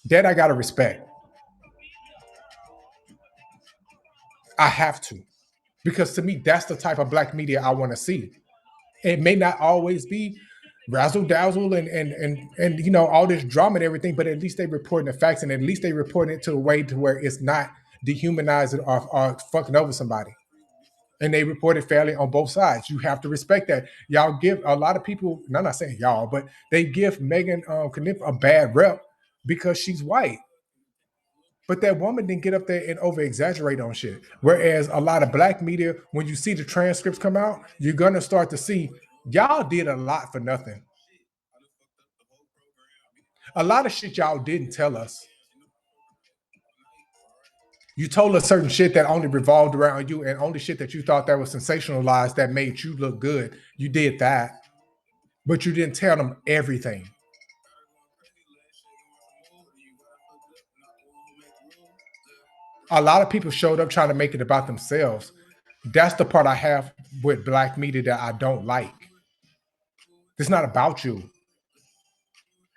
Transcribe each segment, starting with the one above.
That I gotta respect. I have to. Because to me, that's the type of black media I want to see. It may not always be razzle dazzle and all this drama and everything, but at least they reporting the facts and at least they reporting it to a way to where it's not dehumanizing or fucking over somebody. And they report it fairly on both sides. You have to respect that. Y'all give a lot of people, and I'm not saying y'all, but they give Megan Kniff a bad rep because she's white. But that woman didn't get up there and over exaggerate on shit. Whereas a lot of black media, when you see the transcripts come out, you're gonna start to see y'all did a lot for nothing. A lot of shit y'all didn't tell us. You told us certain shit that only revolved around you and only shit that you thought that was sensationalized that made you look good. You did that, but you didn't tell them everything. A lot of people showed up trying to make it about themselves. That's the part I have with black media that I don't like. It's not about you.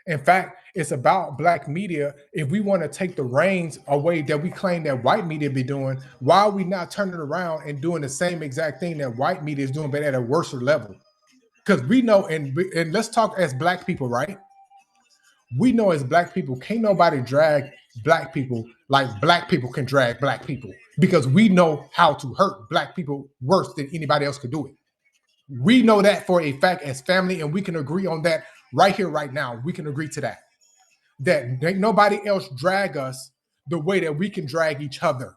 In fact, it's about black media. If we want to take the reins away that we claim that white media be doing, why are we not turning around and doing the same exact thing that white media is doing, but at a worse level? Because we know, and let's talk as black people, right? We know as black people, can't nobody drag black people like black people can drag black people because we know how to hurt black people worse than anybody else could do it. We know that for a fact as family, and we can agree on that right here, right now. We can agree to that. That ain't nobody else drag us the way that we can drag each other.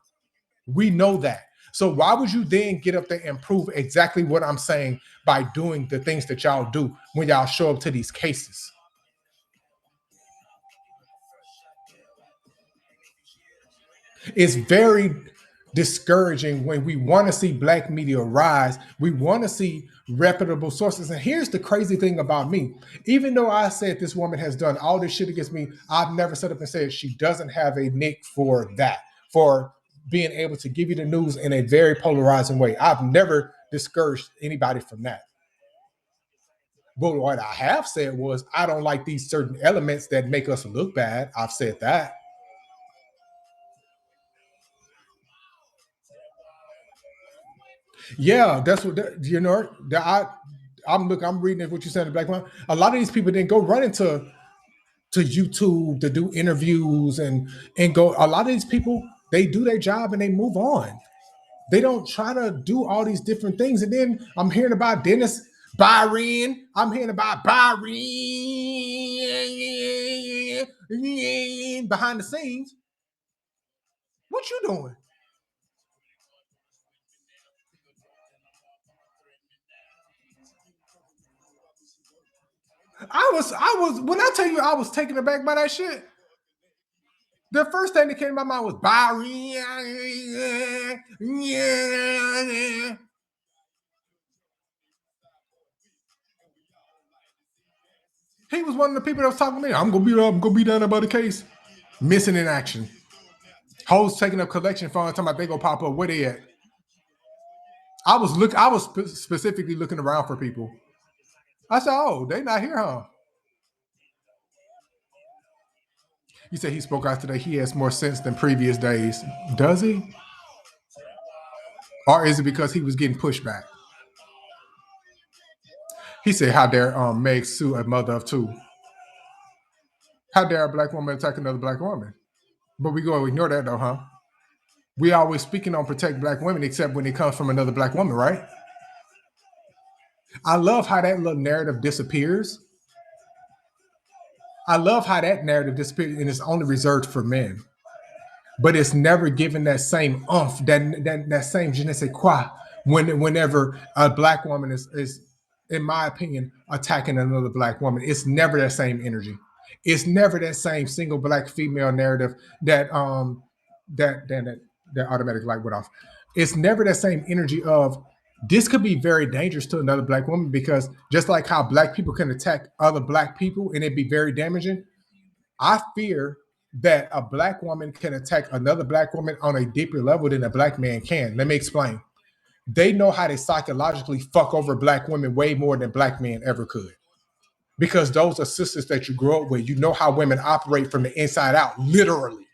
We know that. So why would you then get up there and prove exactly what I'm saying by doing the things that y'all do when y'all show up to these cases? It's very discouraging when we want to see black media rise. We want to see reputable sources. And here's the crazy thing about me. Even though I said this woman has done all this shit against me, I've never set up and said she doesn't have a nick for that, for being able to give you the news in a very polarizing way. I've never discouraged anybody from that. But what I have said was, I don't like these certain elements that make us look bad. I've said that. Yeah, that's what I'm reading what you said in the black one. A lot of these people didn't go run into to YouTube to do interviews and go. A lot of these people, they do their job and they move on. They don't try to do all these different things. And then I'm hearing about Dennis Byron. I'm hearing about Byron behind the scenes. What you doing? I was when I tell you I was taken aback by that shit. The first thing that came to my mind was Byron. He was one of the people that was talking to me. I'm gonna be down about the case. Missing in action. Hoes taking up collection funds, talking about they gonna pop up. Where they at? I was specifically looking around for people. I said, oh, they not here, huh? He said he spoke out today. He has more sense than previous days. Does he? Or is it because he was getting pushback? He said, how dare Meg sue a mother of two? How dare a black woman attack another black woman? But we go ignore that though, huh? We always speaking on protect black women, except when it comes from another black woman, right? I love how that little narrative disappears. I love how that narrative disappears and it's only reserved for men. But it's never given that same umph, that same je ne sais quoi, whenever a black woman is, in my opinion, attacking another black woman. It's never that same energy. It's never that same single black female narrative that automatic light went off. It's never that same energy of this could be very dangerous to another black woman because just like how black people can attack other black people and it'd be very damaging, I fear that a black woman can attack another black woman on a deeper level than a black man can. Let me explain. They know how to psychologically fuck over black women way more than black men ever could. because those are sisters that you grew up with. You know how women operate from the inside out, literally.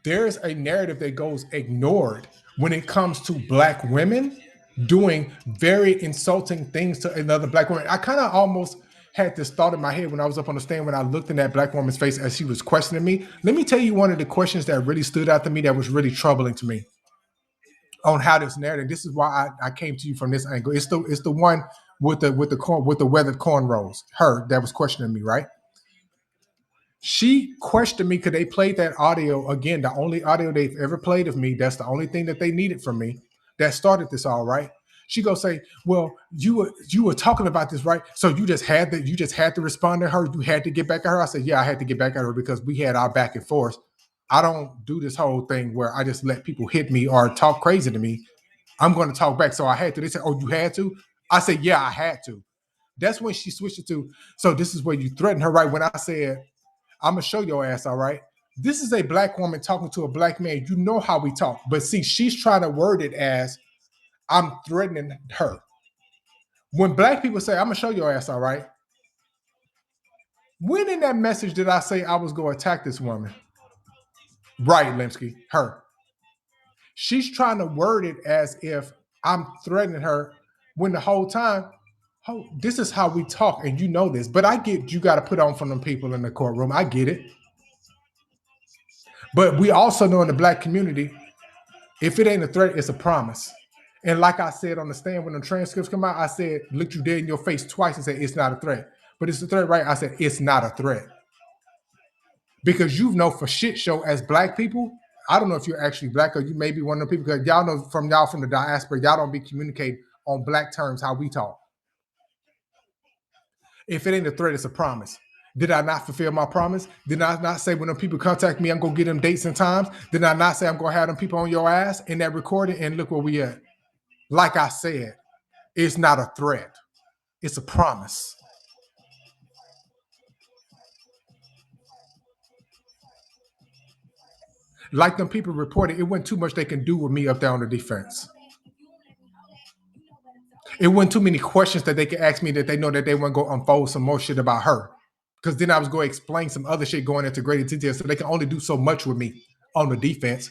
There's a narrative that goes ignored when it comes to black women doing very insulting things to another black woman. I kind of almost had this thought in my head when I was up on the stand when I looked in that black woman's face as she was questioning me. Let me tell you one of the questions that really stood out to me that was really troubling to me on how this narrative. This is why I came to you from this angle. It's the one with the weathered cornrows. Her that was questioning me, right? She questioned me because they played that audio again, the only audio they've ever played of me. That's the only thing that they needed from me. That started this all, right? She go say, "Well, you were talking about this, right? So you just had to respond to her. You had to get back at her." I said, "Yeah, I had to get back at her because we had our back and forth. I don't do this whole thing where I just let people hit me or talk crazy to me. I'm going to talk back." So I had to. They said, "Oh, you had to?" I said, "Yeah, I had to." That's when she switched it to. So this is where you threaten her, right? When I said, "I'm gonna show your ass," all right. This is a black woman talking to a black man. You know how we talk, but see, she's trying to word it as I'm threatening her. When black people say, "I'm gonna show your ass," all right. When in that message did I say I was gonna attack this woman? Right, Lemsky, her. She's trying to word it as if I'm threatening her when the whole time, oh, this is how we talk, and you know this. But I get you got to put on from them people in the courtroom. I get it. But we also know in the black community, if it ain't a threat, it's a promise. And like I said on the stand when the transcripts come out, I said, looked you dead in your face twice and said, it's not a threat. But it's a threat, right? I said, it's not a threat. Because you know for shit show as black people, I don't know if you're actually black or you may be one of the people, because y'all know from the diaspora, y'all don't be communicating on black terms how we talk. If it ain't a threat, it's a promise. Did I not fulfill my promise? Did I not say when them people contact me, I'm gonna get them dates and times? Did I not say I'm gonna have them people on your ass in that recording? And look where we at. Like I said, it's not a threat. It's a promise. Like them people reported, it wasn't too much they can do with me up there on the defense. It wasn't too many questions that they could ask me that they know that they want to go unfold some more shit about her. Because then I was going to explain some other shit going into greater detail. So they can only do so much with me on the defense.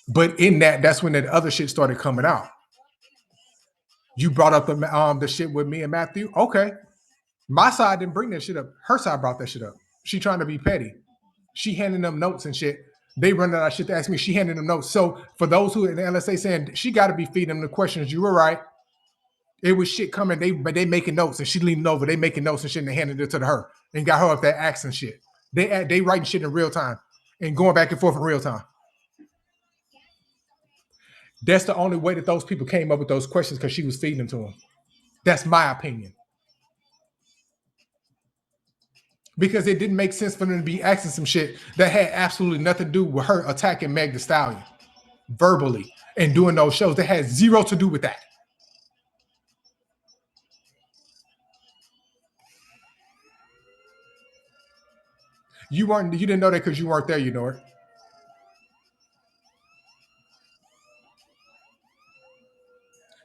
But in that's when that other shit started coming out. You brought up the shit with me and Matthew. Okay. My side didn't bring that shit up. Her side brought that shit up. She trying to be petty. She handing them notes and shit. They run out of shit to ask me. She handing them notes. So for those who in the LSA saying she got to be feeding them the questions, you were right. It was shit coming. They making notes and she leaning over. They making notes and shit and they handing it to her and got her up there asking shit. They writing shit in real time and going back and forth in real time. That's the only way that those people came up with those questions because she was feeding them to them. That's my opinion. Because it didn't make sense for them to be asking some shit that had absolutely nothing to do with her attacking Meg Thee Stallion verbally and doing those shows that had zero to do with that. You didn't know that because you weren't there, you know it.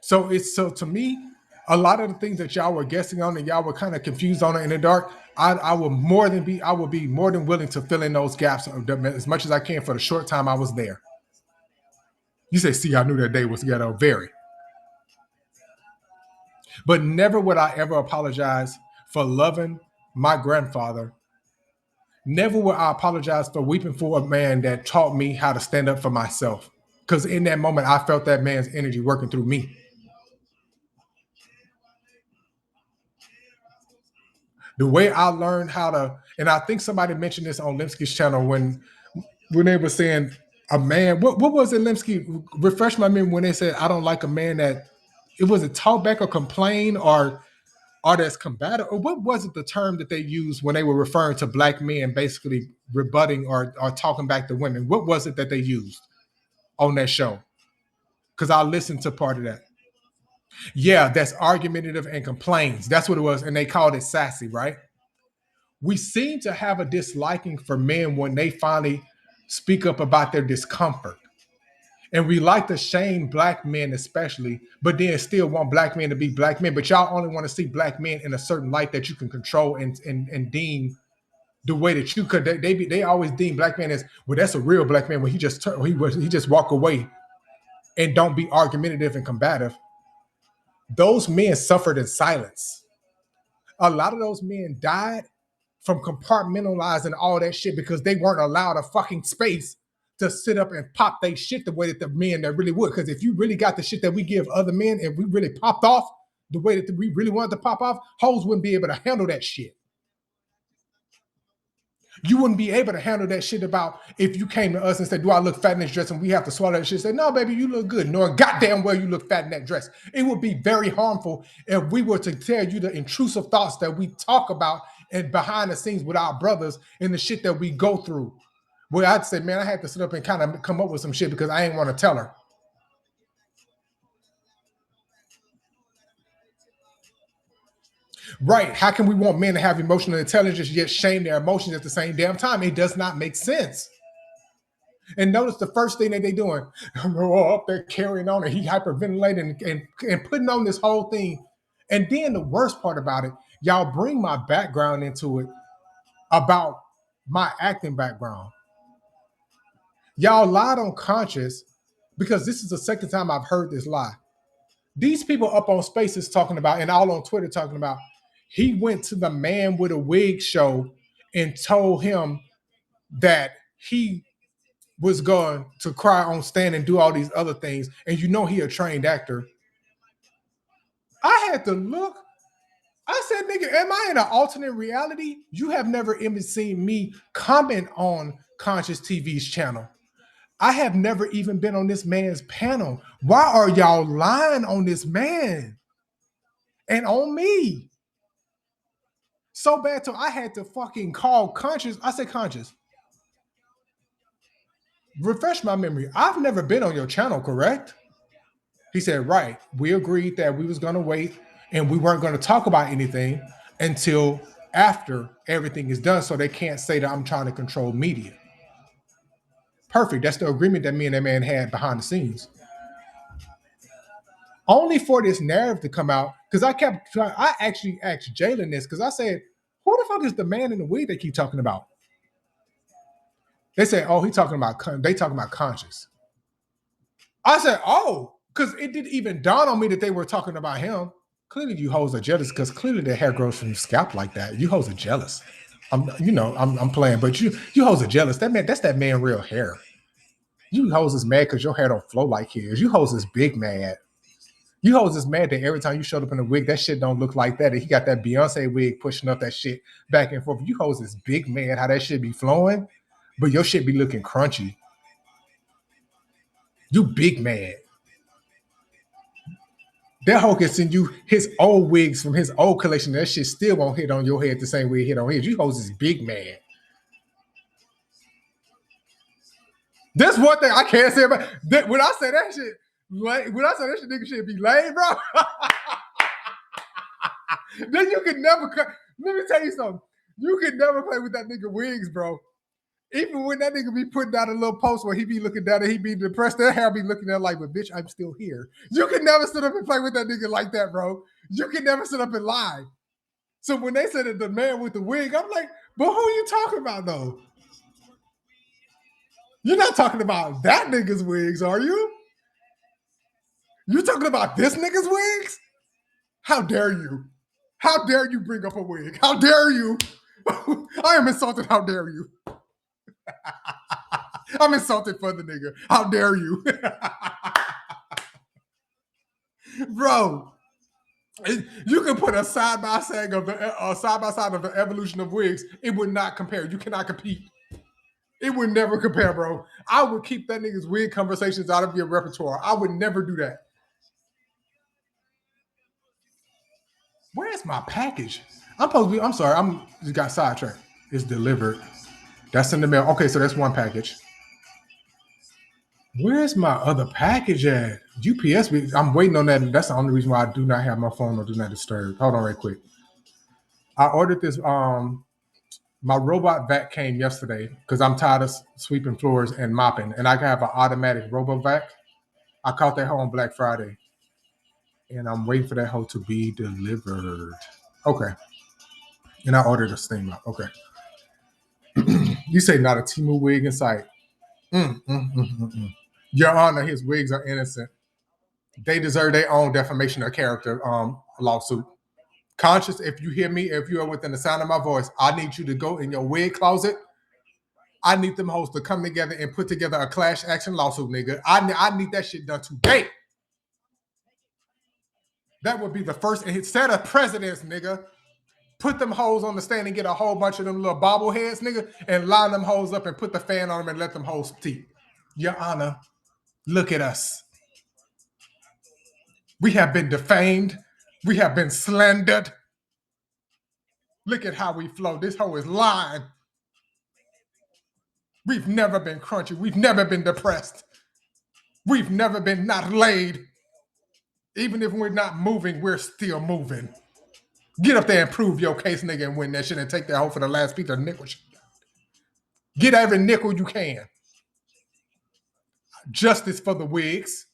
So to me, a lot of the things that y'all were guessing on and y'all were kind of confused on it in the dark, I would be more than willing to fill in those gaps as much as I can for the short time I was there. You say, see, I knew that day was ghetto, very. But never would I ever apologize for loving my grandfather. Never would I apologize for weeping for a man that taught me how to stand up for myself. Because in that moment, I felt that man's energy working through me. The way I learned how to, and I think somebody mentioned this on Limsky's channel when they were saying a man, what was it, Limsky? Refresh my memory when they said, I don't like a man that, it was a talk back or complain or that's combative, or what was it the term that they used when they were referring to black men basically rebutting or talking back to women? What was it that they used on that show? Because I listened to part of that. Yeah, that's argumentative and complains. That's what it was. And they called it sassy, right? We seem to have a disliking for men when they finally speak up about their discomfort. And we like to shame black men, especially, but then still want black men to be black men. But y'all only want to see black men in a certain light that you can control and deem the way that you could. They always deem black men as, well, that's a real black man when he just walk away and don't be argumentative and combative. Those men suffered in silence. A lot of those men died from compartmentalizing all that shit because they weren't allowed a fucking space to sit up and pop they shit the way that the men that really would. Because if you really got the shit that we give other men and we really popped off the way that we really wanted to pop off, hoes wouldn't be able to handle that shit. You wouldn't be able to handle that shit about if you came to us and said, do I look fat in this dress? And we have to swallow that shit. Say, no, baby, you look good. Nor goddamn well you look fat in that dress. It would be very harmful if we were to tell you the intrusive thoughts that we talk about and behind the scenes with our brothers and the shit that we go through. Where I'd say, man, I had to sit up and kind of come up with some shit because I ain't want to tell her. Right. How can we want men to have emotional intelligence yet shame their emotions at the same damn time? It does not make sense. And notice the first thing that they doing, up there carrying on and he hyperventilating and putting on this whole thing. And then the worst part about it, y'all bring my background into it about my acting background. Y'all lied on Conscious because this is the second time I've heard this lie. These people up on Spaces talking about, and all on Twitter talking about, he went to the Man with a Wig show and told him that he was going to cry on stand and do all these other things. And you know he a trained actor. I had to look. I said, nigga, am I in an alternate reality? You have never even seen me comment on Conscious TV's channel. I have never even been on this man's panel. Why are y'all lying on this man and on me? So bad till I had to fucking call Conscious. I said, Conscious, refresh my memory. I've never been on your channel, correct? He said, right. We agreed that we was going to wait and we weren't going to talk about anything until after everything is done so they can't say that I'm trying to control media. Perfect. That's the agreement that me and that man had behind the scenes. Only for this narrative to come out, because I actually asked Jalen this, because I said, who the fuck is the man in the wig they keep talking about? They said, oh, they talking about Conscious. I said, oh, because it didn't even dawn on me that they were talking about him. Clearly you hoes are jealous because clearly their hair grows from your scalp like that. You hoes are jealous. I'm playing, but you hoes are jealous. That's that man real hair. You hoes is mad because your hair don't flow like his. You hoes is big mad. You hoes is mad that every time you showed up in a wig, that shit don't look like that. And he got that Beyonce wig pushing up that shit back and forth. You hoes is big mad how that shit be flowing, but your shit be looking crunchy. You big mad. That hoe can send you his old wigs from his old collection. That shit still won't hit on your head the same way it hit on his. You hoes is big mad. That's one thing I can't say about that. When I say that shit, nigga shit be lame, bro. Then you can never. Let me tell you something. You can never play with that nigga wigs, bro. Even when that nigga be putting out a little post where he be looking down and he be depressed, that hair be looking at like, but bitch, I'm still here. You can never sit up and play with that nigga like that, bro. You can never sit up and lie. So when they said that the man with the wig, I'm like, but who are you talking about though? You're not talking about that nigga's wigs, are you? You talking about this nigga's wigs? How dare you? How dare you bring up a wig? How dare you? I am insulted. How dare you? I'm insulted for the nigga. How dare you? Bro, you can put a side by side of the evolution of wigs. It would not compare. You cannot compete. It would never compare, bro. I would keep that nigga's wig conversations out of your repertoire. I would never do that. Where's my package? I'm sorry. I'm just got sidetracked. It's delivered. That's in the mail. Okay, so that's one package. Where's my other package at? UPS. I'm waiting on that. That's the only reason why I do not have my phone or do not disturb. Hold on right quick. I ordered this. My robot vac came yesterday because I'm tired of sweeping floors and mopping, and I have an automatic robot vac. I caught that hoe on Black Friday, and I'm waiting for that hoe to be delivered. Okay, and I ordered a steam up. Okay, you say not a Timu wig in sight. Your Honor, his wigs are innocent. They deserve their own defamation of character lawsuit. Conscious, if you hear me, if you are within the sound of my voice, I need you to go in your wig closet. I need them hoes to come together and put together a clash action lawsuit, nigga. I need that shit done today. That would be the first set of precedents, nigga. Put them hoes on the stand and get a whole bunch of them little bobbleheads, nigga, and line them hoes up and put the fan on them and let them hoes teeth. Your Honor, look at us. We have been defamed. We have been slandered. Look at how we flow. This hoe is lying. We've never been crunchy. We've never been depressed. We've never been not laid. Even if we're not moving, we're still moving. Get up there and prove your case, nigga, and win that shit and take that hoe for the last piece of nickel shit. Get every nickel you can. Justice for the wigs.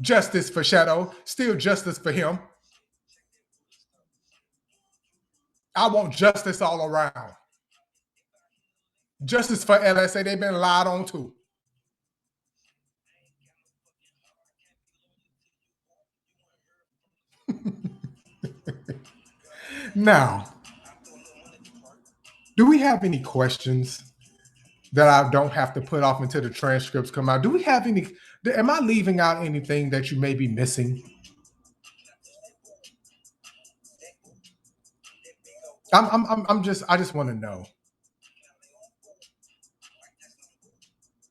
Justice for Shadow. Still justice for him. I want justice all around. Justice for LSA. They've been lied on too. Now, do we have any questions that I don't have to put off until the transcripts come out? Do we have any? Am I leaving out anything that you may be missing? I just want to know.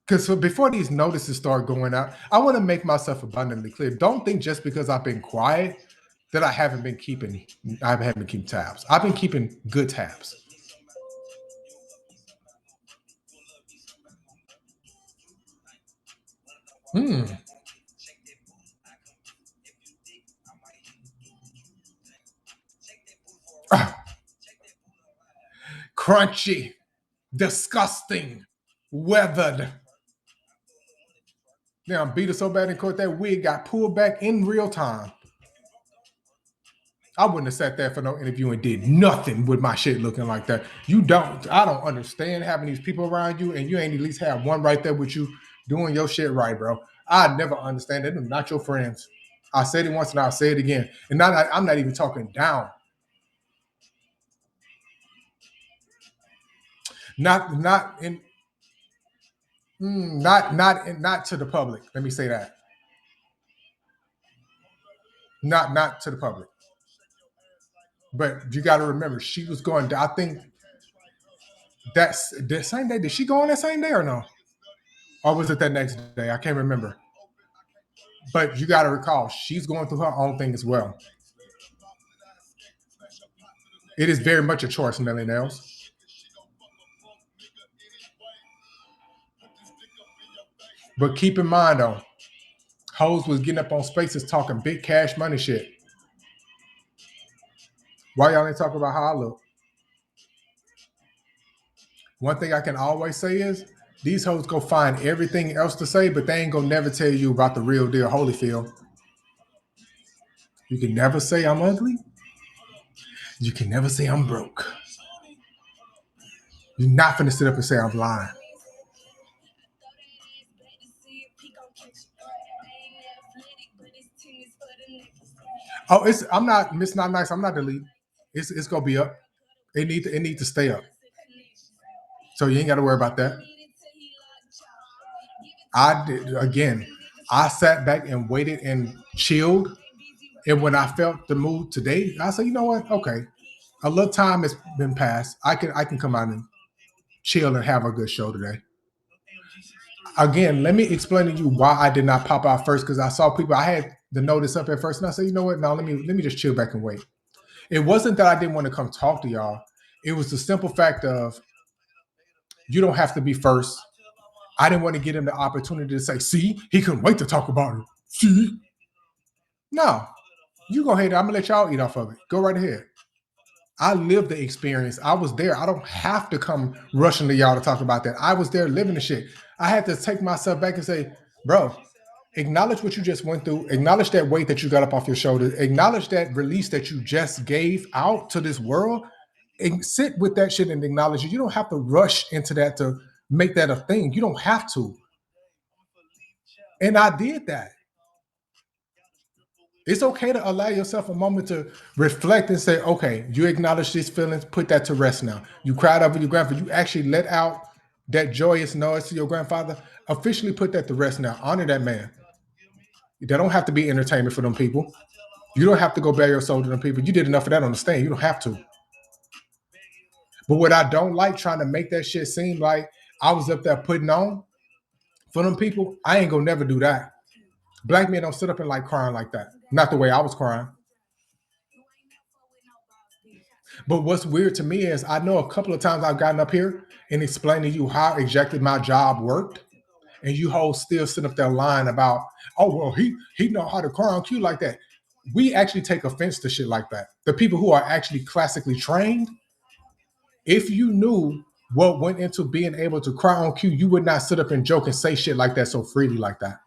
Because before these notices start going out, I want to make myself abundantly clear. Don't think just because I've been quiet that I haven't been keeping tabs. I've been keeping good tabs. Crunchy, disgusting, weathered. Damn, beat her so bad in court that wig got pulled back in real time. I wouldn't have sat there for no interview and did nothing with my shit looking like that. I don't understand having these people around you and you ain't at least have one right there with you doing your shit right, bro. I never understand that. They're not your friends. I said it once and I'll say it again. And I'm not even talking down. Not to the public. Let me say that. Not to the public. But you got to remember, she was going. I think that's the same day. Did she go on that same day or no? Or was it that next day? I can't remember. But you got to recall, she's going through her own thing as well. It is very much a choice, Melly Nails. But keep in mind, though, hoes was getting up on spaces talking big cash money shit. Why y'all ain't talking about how I look? One thing I can always say is these hoes go find everything else to say, but they ain't gonna never tell you about the real deal, Holyfield. You can never say I'm ugly. You can never say I'm broke. You're not finna sit up and say I'm lying. Oh, I'm not Miss Not Nice. I'm not deleting. It's gonna be up. It need to stay up. So you ain't got to worry about that. I sat back and waited and chilled. And when I felt the mood today, I said, you know what? Okay. A little time has been passed. I can come out and chill and have a good show today. Again, let me explain to you why I did not pop out first, because I saw people, I had the notice up at first, and I said, you know what? No, let me just chill back and wait. It wasn't that I didn't want to come talk to y'all. It was the simple fact of you don't have to be first. I didn't want to give him the opportunity to say, see, he couldn't wait to talk about it. See? No. You go ahead. I'm going to let y'all eat off of it. Go right ahead. I lived the experience. I was there. I don't have to come rushing to y'all to talk about that. I was there living the shit. I had to take myself back and say, Bro, acknowledge what you just went through. Acknowledge that weight that you got up off your shoulders. Acknowledge that release that you just gave out to this world. And sit with that shit and acknowledge it. You don't have to rush into that to make that a thing. You don't have to. And I did that. It's okay to allow yourself a moment to reflect and say, okay, you acknowledge these feelings, put that to rest now. You cried over your grandfather. You actually let out that joyous noise to your grandfather. Officially put that to rest now. Honor that man. That don't have to be entertainment for them people. You don't have to go bare your soul to them people. You did enough of that on the stand. You don't have to. But what I don't like, trying to make that shit seem like I was up there putting on for them people, I ain't gonna never do that. Black men don't sit up and like crying like that. Not the way I was crying. But what's weird to me is I know a couple of times I've gotten up here and explained to you how exactly my job worked, and you whole still sit up there lying about, oh well, he know how to cry on cue like that. We actually take offense to shit like that. The people who are actually classically trained, if you knew what went into being able to cry on cue, you would not sit up and joke and say shit like that so freely like that.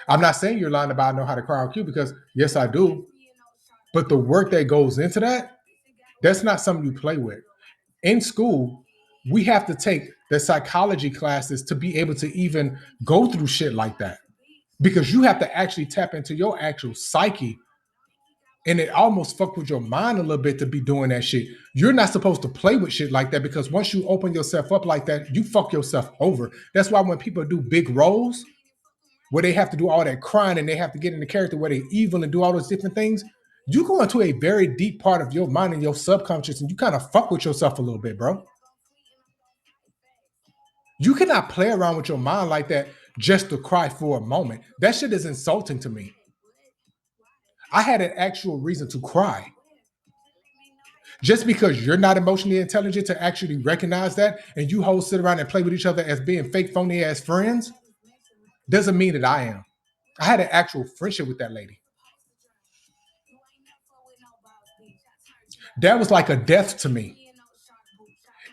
I'm not saying you're lying about I know how to cry on cue, because yes, I do. But the work that goes into that, that's not something you play with. In school, we have to take the psychology classes to be able to even go through shit like that, because you have to actually tap into your actual psyche. And it almost fuck with your mind a little bit to be doing that shit. You're not supposed to play with shit like that, because once you open yourself up like that, you fuck yourself over. That's why when people do big roles where they have to do all that crying and they have to get in the character where they're evil and do all those different things, you go into a very deep part of your mind and your subconscious, and you kind of fuck with yourself a little bit, bro. You cannot play around with your mind like that just to cry for a moment. That shit is insulting to me. I had an actual reason to cry. Just because you're not emotionally intelligent to actually recognize that, and you hoes sit around and play with each other as being fake, phony ass friends, doesn't mean that I am. I had an actual friendship with that lady. That was like a death to me.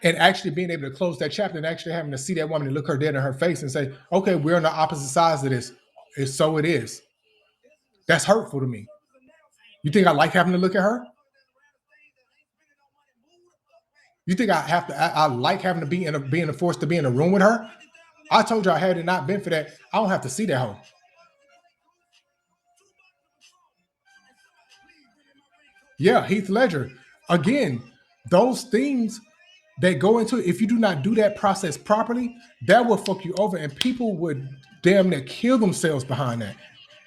And actually being able to close that chapter and actually having to see that woman and look her dead in her face and say, okay, we're on the opposite sides of this. It's so it is. That's hurtful to me. You think I like having to look at her? You think I like having to being forced to be in a room with her? I told you, had it not been for that, I don't have to see that hoe. Yeah, Heath Ledger. Again, those things that go into it, if you do not do that process properly, that will fuck you over, and people would damn near kill themselves behind that.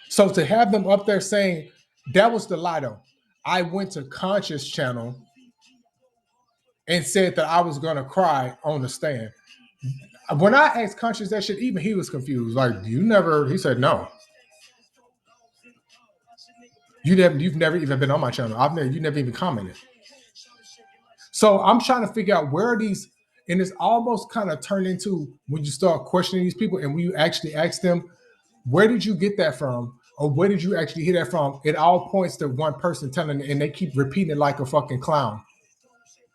So to have them up there saying that was the lie though. I went to Conscious Channel and said that I was gonna cry on the stand. When I asked Conscious that shit, even he was confused. Like, he said no. You've never even been on my channel. You never even commented. So I'm trying to figure out where are these, and it's almost kind of turned into when you start questioning these people and when you actually ask them, where did you get that from? Or where did you actually hear that from? It all points to one person telling it, and they keep repeating it like a fucking clown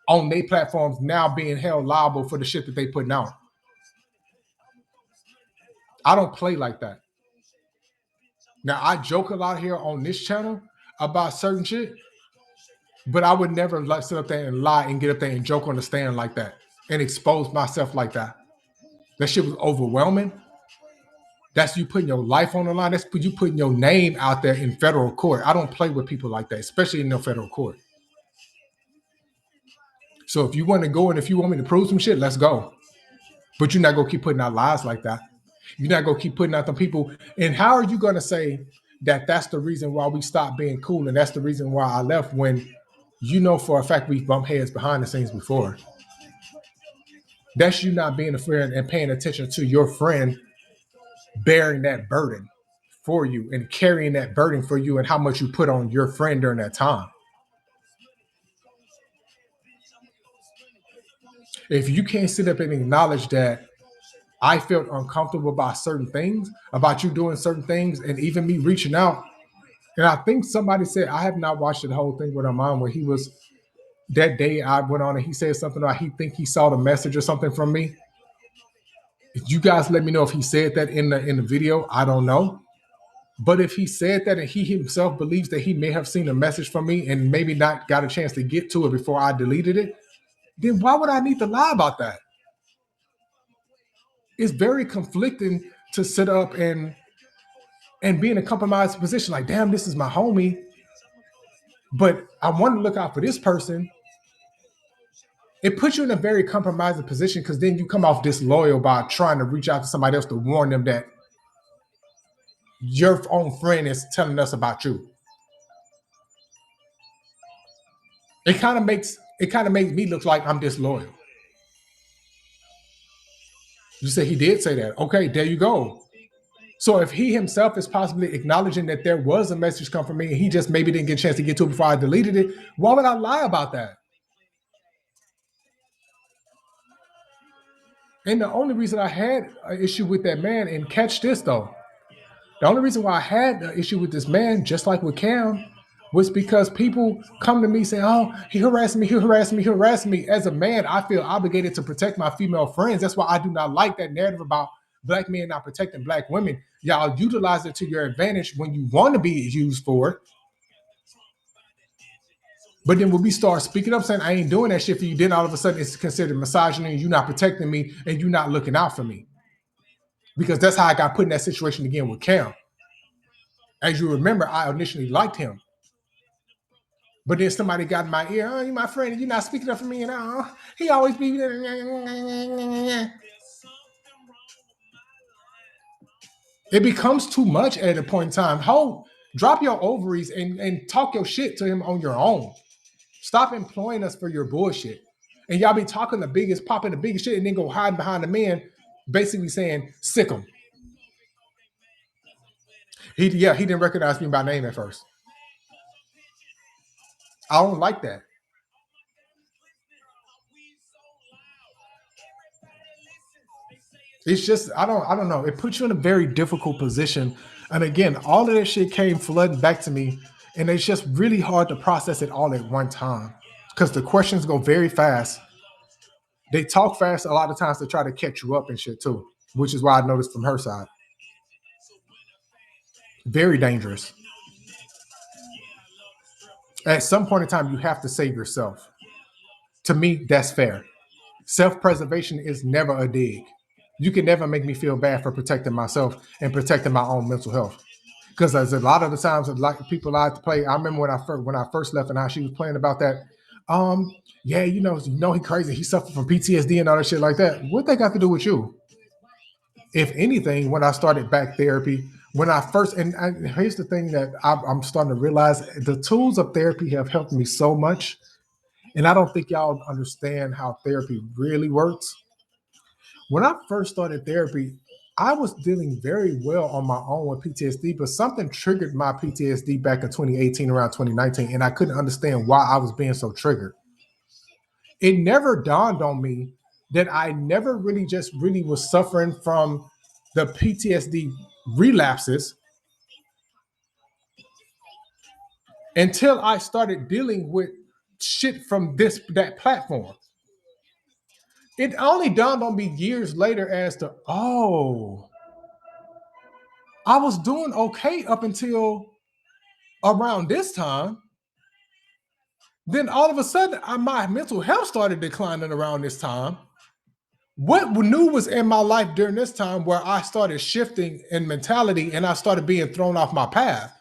on their platforms, now being held liable for the shit that they putting out. I don't play like that. Now, I joke a lot here on this channel about certain shit, but I would never sit up there and lie and get up there and joke on the stand like that and expose myself like that. That shit was overwhelming. That's you putting your life on the line. That's you putting your name out there in federal court. I don't play with people like that, especially in the federal court. So if you want to go and if you want me to prove some shit, let's go. But you're not going to keep putting out lies like that. You're not going to keep putting out them people. And how are you going to say that that's the reason why we stopped being cool and that's the reason why I left, when you know for a fact we bumped heads behind the scenes before? That's you not being a friend and paying attention to your friend bearing that burden for you and carrying that burden for you and how much you put on your friend during that time. If you can't sit up and acknowledge that I felt uncomfortable about certain things, about you doing certain things, and even me reaching out. And I think somebody said, I have not watched the whole thing with Armand, where he was, that day I went on and he said something about he think he saw the message or something from me. You guys let me know if he said that in the video. I don't know. But if he said that and he himself believes that he may have seen a message from me and maybe not got a chance to get to it before I deleted it, then why would I need to lie about that? It's very conflicting to sit up and be in a compromised position. Like, damn, this is my homie, but I want to look out for this person. It puts you in a very compromising position because then you come off disloyal by trying to reach out to somebody else to warn them that your own friend is telling us about you. It kind of makes me look like I'm disloyal. You say he did say that. Okay, there you go. So if he himself is possibly acknowledging that there was a message come from me and he just maybe didn't get a chance to get to it before I deleted it, why would I lie about that? And the only reason I had an issue with that man, and catch this though, the only reason why I had an issue with this man, just like with Cam, was because people come to me saying, "Oh, he harassed me, he harassed me, he harassed me." As a man, I feel obligated to protect my female friends. That's why I do not like that narrative about black men not protecting black women. Y'all utilize it to your advantage when you want to be used for it. But then when we start speaking up saying, "I ain't doing that shit for you," then all of a sudden it's considered misogyny and you're not protecting me and you're not looking out for me. Because that's how I got put in that situation again with Cam. As you remember, I initially liked him. But then somebody got in my ear, "Oh, you my friend, and you're not speaking up for me." And oh, he always be. It becomes too much at a point in time. Drop your ovaries and talk your shit to him on your own. Stop employing us for your bullshit. And y'all be talking the biggest, popping the biggest shit, and then go hiding behind the man, basically saying, "Sick him." He didn't recognize me by name at first. I don't like that. It's just I don't know. It puts you in a very difficult position. And again, all of that shit came flooding back to me, and it's just really hard to process it all at one time because the questions go very fast. They talk fast a lot of times to try to catch you up and shit too, which is why I noticed from her side. Very dangerous. At some point in time, you have to save yourself. To me, that's fair. Self-preservation is never a dig. You can never make me feel bad for protecting myself and protecting my own mental health. Because there's a lot of the times that like people like to play. I remember when I first left and how she was playing about that. Yeah, he crazy. He suffered from PTSD and all that shit like that. What they got to do with you? If anything, when I started back therapy, when I first and here's the thing that I'm starting to realize: the tools of therapy have helped me so much, and I don't think y'all understand how therapy really works. When I first started therapy, I was dealing very well on my own with PTSD, but something triggered my PTSD back in 2018, around 2019, and I couldn't understand why I was being so triggered. It never dawned on me that I never really just really was suffering from the PTSD relapses until I started dealing with shit from that platform. It only dawned on me years later as to, oh, I was doing okay up until around this time. Then all of a sudden, my mental health started declining around this time. What new was in my life during this time where I started shifting in mentality and I started being thrown off my path?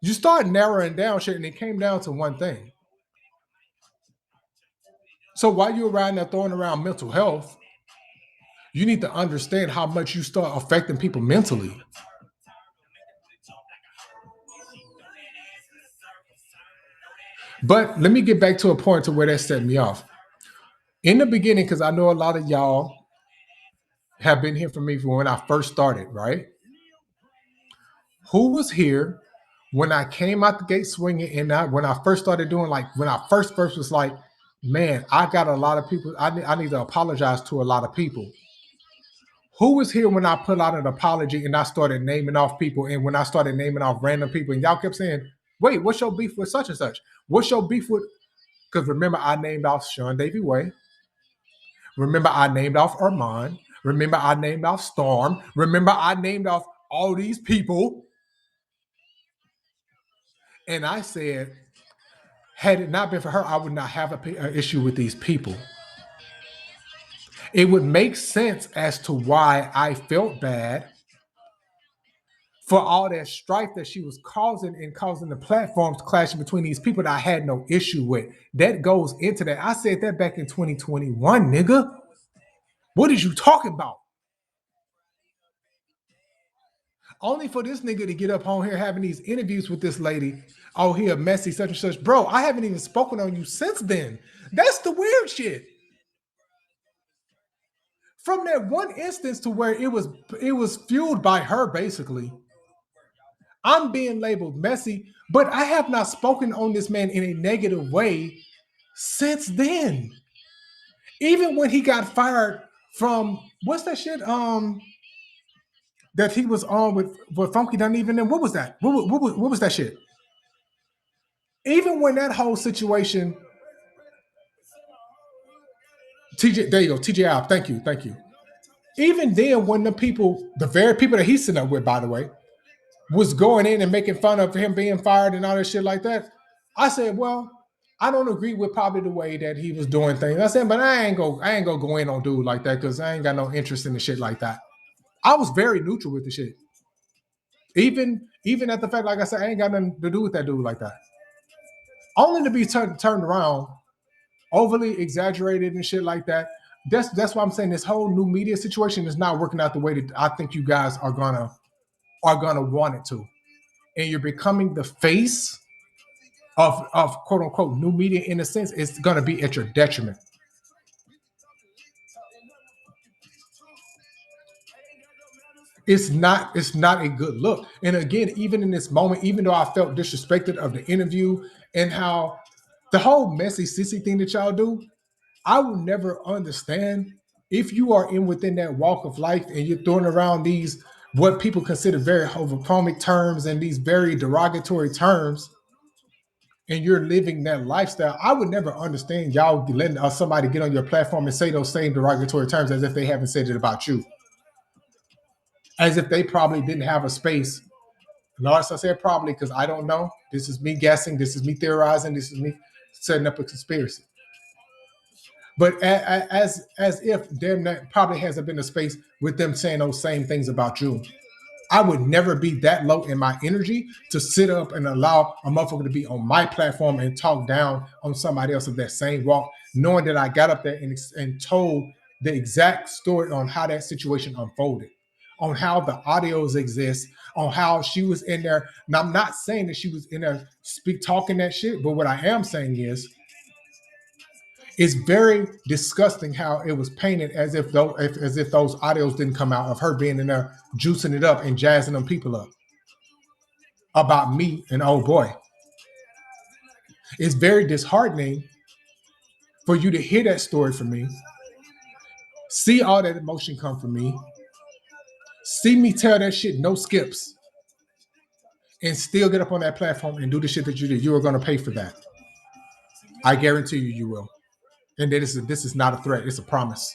You start narrowing down shit, and it came down to one thing. So while you're around there throwing around mental health, you need to understand how much you start affecting people mentally. But let me get back to a point to where that set me off. In the beginning, because I know a lot of y'all have been here for me from when I first started, right? Who was here when I came out the gate swinging and when I first started doing, like, when I first was like, man, I got a lot of people. I need to apologize to a lot of people. Who was here when I put out an apology and I started naming off people, and when I started naming off random people and y'all kept saying, wait, what's your beef with such and such? What's your beef with? Because remember, I named off Sean Davy Way. Remember, I named off Armand. Remember, I named off Storm. Remember, I named off all these people. And I said, had it not been for her, I would not have an issue with these people. It would make sense as to why I felt bad for all that strife that she was causing and causing the platforms clashing between these people that I had no issue with. That goes into that. I said that back in 2021, nigga. What is you talking about? Only for this nigga to get up on here having these interviews with this lady. Oh, he a messy such and such. Bro, I haven't even spoken on you since then. That's the weird shit. From that one instance to where it was fueled by her, basically. I'm being labeled messy, but I have not spoken on this man in a negative way since then. Even when he got fired from what's that shit? That he was on with Funky Done Even then. What was that? What was that shit? Even when that whole situation, TJ, there you go, TJ Alp, thank you. Even then, when the very people that he's sitting up with, by the way, was going in and making fun of him being fired and all that shit like that, I said, well, I don't agree with probably the way that he was doing things. I said, but I ain't gonna go in on dude like that because I ain't got no interest in the shit like that. I was very neutral with the shit. Even at the fact, like I said, I ain't got nothing to do with that dude like that. Only to be turned around, overly exaggerated and shit like that. That's why I'm saying this whole new media situation is not working out the way that I think you guys are gonna want it to. And you're becoming the face of quote unquote new media in a sense. It's gonna be at your detriment. It's not a good look. And again, even in this moment, even though I felt disrespected of the interview and how the whole messy sissy thing that y'all do, I will never understand if you are in within that walk of life and you're throwing around these what people consider very homophobic terms and these very derogatory terms, and you're living that lifestyle. I would never understand y'all letting somebody get on your platform and say those same derogatory terms as if they haven't said it about you, as if they probably didn't have a space. Notice I said probably because I don't know. This is me guessing. This is me theorizing. This is me setting up a conspiracy. But as if there probably hasn't been a space with them saying those same things about you. I would never be that low in my energy to sit up and allow a motherfucker to be on my platform and talk down on somebody else of that same walk, knowing that I got up there and told the exact story on how that situation unfolded, on how the audios exist, on how she was in there. Now, I'm not saying that she was in there talking that shit, but what I am saying is, it's very disgusting how it was painted as if those audios didn't come out of her being in there juicing it up and jazzing them people up about me and oh boy. It's very disheartening for you to hear that story from me, see all that emotion come from me, see me tell that shit no skips, and still get up on that platform and do the shit that you did. You are going to pay for that. I guarantee you will. And this is not a threat. It's a promise.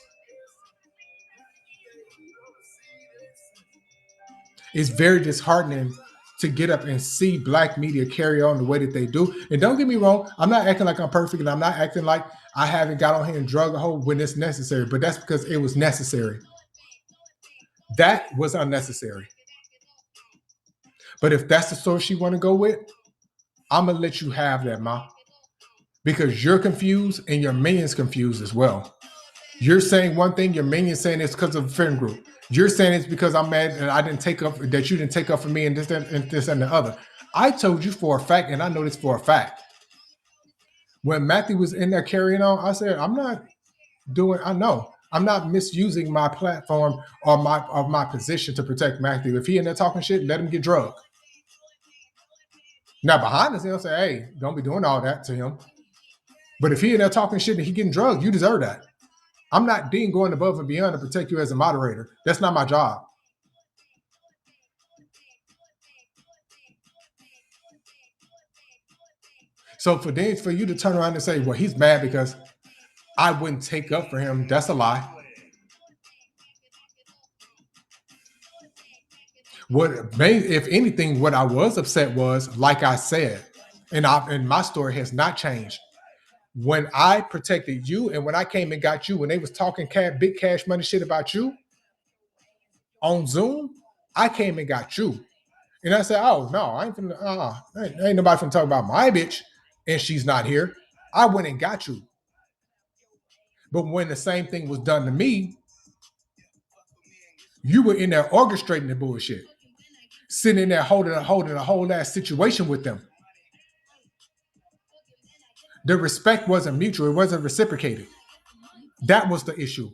It's very disheartening to get up and see black media carry on the way that they do. And don't get me wrong, I'm not acting like I'm perfect, and I'm not acting like I haven't got on here and drug a hole when it's necessary, but that's because it was necessary. That was unnecessary. But if that's the source you want to go with, I'm going to let you have that, ma. Because you're confused and your minions confused as well. You're saying one thing, your minion's saying it's because of a friend group. You're saying it's because I'm mad that I didn't take up, that you didn't take up for me and this and the other. I told you for a fact, and I know this for a fact. When Matthew was in there carrying on, I said, I'm not misusing my platform or my position to protect Matthew. If he in there talking shit, let him get drugged. Now behind the scenes, I'll say, hey, don't be doing all that to him. But if he in there talking shit and he getting drugged, you deserve that. I'm not going above and beyond to protect you as a moderator. That's not my job. So for you to turn around and say, well, he's mad because I wouldn't take up for him, that's a lie. If anything, what I was upset was, like I said, and my story has not changed. When I protected you and when I came and got you, when they was talking big cash money shit about you on Zoom, I came and got you. And I said, oh no, I ain't finna, ain't nobody finna talk about my bitch and she's not here. I went and got you. But when the same thing was done to me, you were in there orchestrating the bullshit, sitting in there holding a whole ass situation with them. The respect wasn't mutual. It wasn't reciprocated. That was the issue.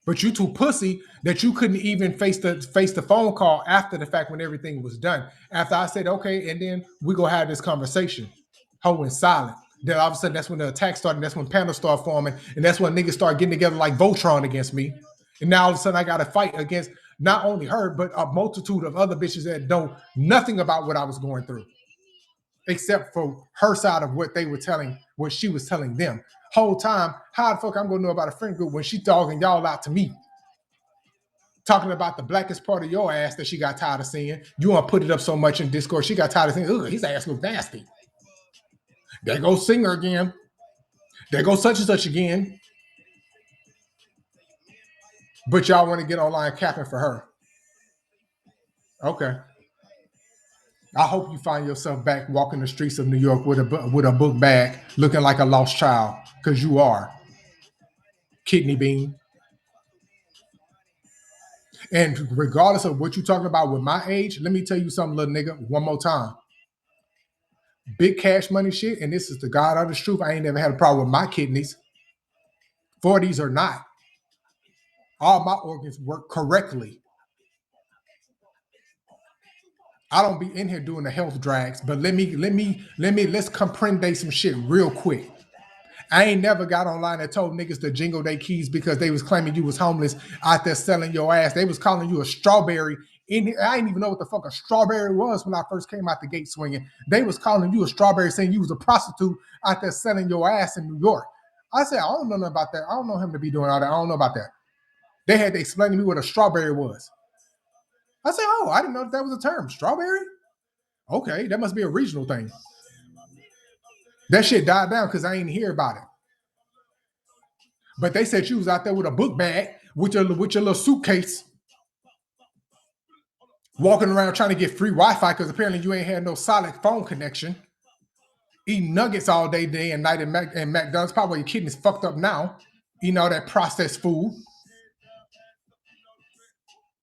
But you too pussy that you couldn't even face the phone call after the fact when everything was done. After I said, okay, and then we go have this conversation. Ho went silent. Then all of a sudden, that's when the attack started. And that's when panels start forming. And that's when niggas start getting together like Voltron against me. And now all of a sudden, I got to fight against not only her, but a multitude of other bitches that know nothing about what I was going through, except for her side of what she was telling them. Whole time, how the fuck I'm gonna know about a friend group when she talking y'all out to me? Talking about the blackest part of your ass that she got tired of seeing. You want to put it up so much in Discord, she got tired of seeing, his ass was nasty. There goes Singer again. There goes such and such again. But y'all want to get online capping for her. Okay. I hope you find yourself back walking the streets of New York with a book bag looking like a lost child, because you are. Kidney bean. And regardless of what you're talking about with my age, let me tell you something, little nigga, one more time. Big cash money shit, and this is the God honest truth. I ain't never had a problem with my kidneys. 40s or not. All my organs work correctly. I don't be in here doing the health drags, but let's comprende some shit real quick. I ain't never got online and told niggas to jingle their keys because they was claiming you was homeless out there selling your ass. They was calling you a strawberry. I didn't even know what the fuck a strawberry was when I first came out the gate swinging. They was calling you a strawberry, saying you was a prostitute out there selling your ass in New York. I said, I don't know nothing about that. I don't know him to be doing all that. I don't know about that. They had to explain to me what a strawberry was. I said, oh, I didn't know that was a term. Strawberry? Okay, that must be a regional thing. That shit died down because I ain't hear about it. But they said you was out there with a book bag, with your little suitcase, walking around trying to get free Wi-Fi because apparently you ain't had no solid phone connection. Eating nuggets all day and night in McDonald's. Probably your kidneys fucked up now. Eating all that processed food.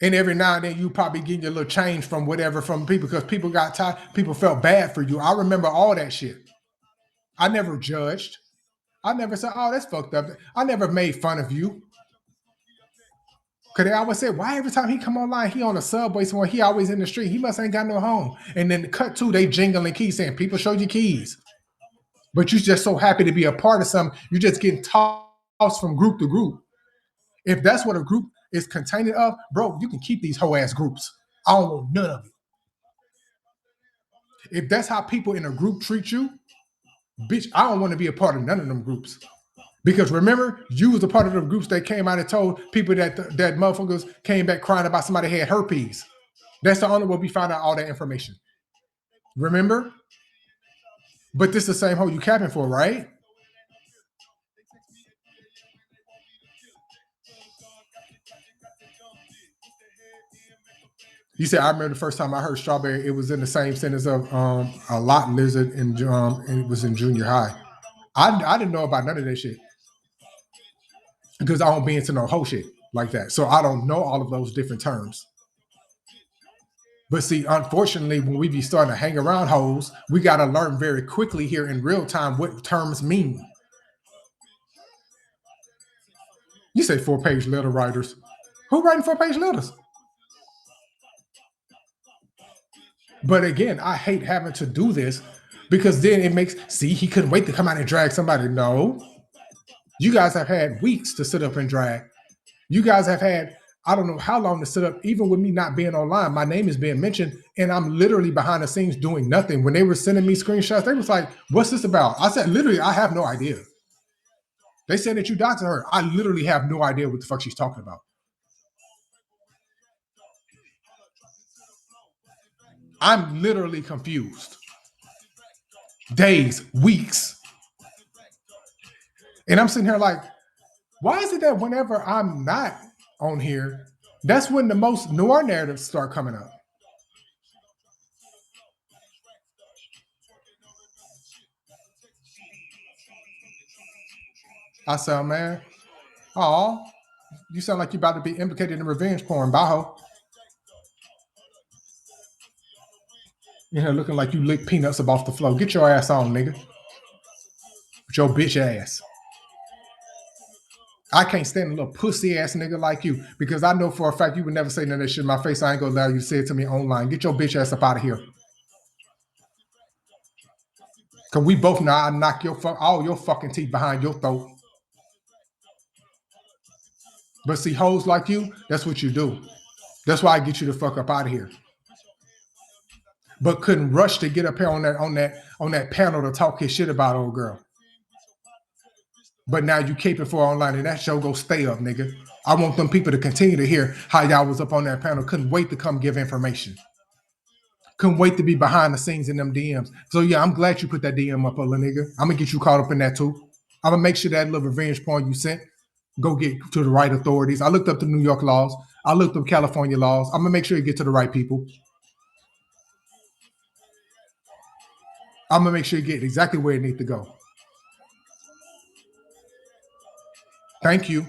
And every now and then you probably getting your little change from whatever from people because people got tired. People felt bad for you. I remember all that shit. I never judged. I never said, oh, that's fucked up. I never made fun of you. Because they always said, why every time he come online, he on a subway somewhere, he always in the street. He must ain't got no home. And then cut to, they jingling keys saying, people showed you keys. But you just so happy to be a part of something. You're just getting tossed from group to group. If that's what a group is containing of, bro, you can keep these whole ass groups. I don't want none of it. If that's how people in a group treat you, bitch, I don't want to be a part of none of them groups. Because remember, you was a part of the groups that came out and told people that motherfuckers came back crying about somebody had herpes. That's the only way we found out all that information. Remember? But this is the same hoe you capping for, right? You said, I remember the first time I heard strawberry, it was in the same sentence of a lot lizard and it was in junior high. I didn't know about none of that shit. Because I don't be into no whole shit like that. So I don't know all of those different terms. But see, unfortunately, when we be starting to hang around hoes, we got to learn very quickly here in real time what terms mean. You say 4-page letter writers. Who writing 4-page letters? But again, I hate having to do this because then it makes, see, he couldn't wait to come out and drag somebody. No. You guys have had weeks to sit up and drag. You guys have had, I don't know how long to sit up, even with me not being online. My name is being mentioned, and I'm literally behind the scenes doing nothing. When they were sending me screenshots, they was like, what's this about? I said, literally, I have no idea. They said that you doxed her. I literally have no idea what the fuck she's talking about. I'm literally confused. Days, weeks. And I'm sitting here like, why is it that whenever I'm not on here, that's when the most noir narratives start coming up? I said, man, oh, you sound like you're about to be implicated in revenge porn, Baho. You're here looking like you lick peanuts up off the floor. Get your ass on, nigga. With your bitch ass. I can't stand a little pussy ass nigga like you because I know for a fact you would never say none of that shit in my face. I ain't gonna allow you to say it to me online. Get your bitch ass up out of here. Cause we both know I knock all your fucking teeth behind your throat. But see, hoes like you, that's what you do. That's why I get you the fuck up out of here. But couldn't rush to get up here on that panel to talk his shit about old girl. But now you caping for online and that show go stay up, nigga. I want them people to continue to hear how y'all was up on that panel. Couldn't wait to come give information. Couldn't wait to be behind the scenes in them DMs. So yeah, I'm glad you put that DM up, little nigga. I'm gonna get you caught up in that too. I'm gonna make sure that little revenge porn you sent go get to the right authorities. I looked up the New York laws. I looked up California laws. I'm gonna make sure you get to the right people. I'm gonna make sure you get exactly where it needs to go. Thank you.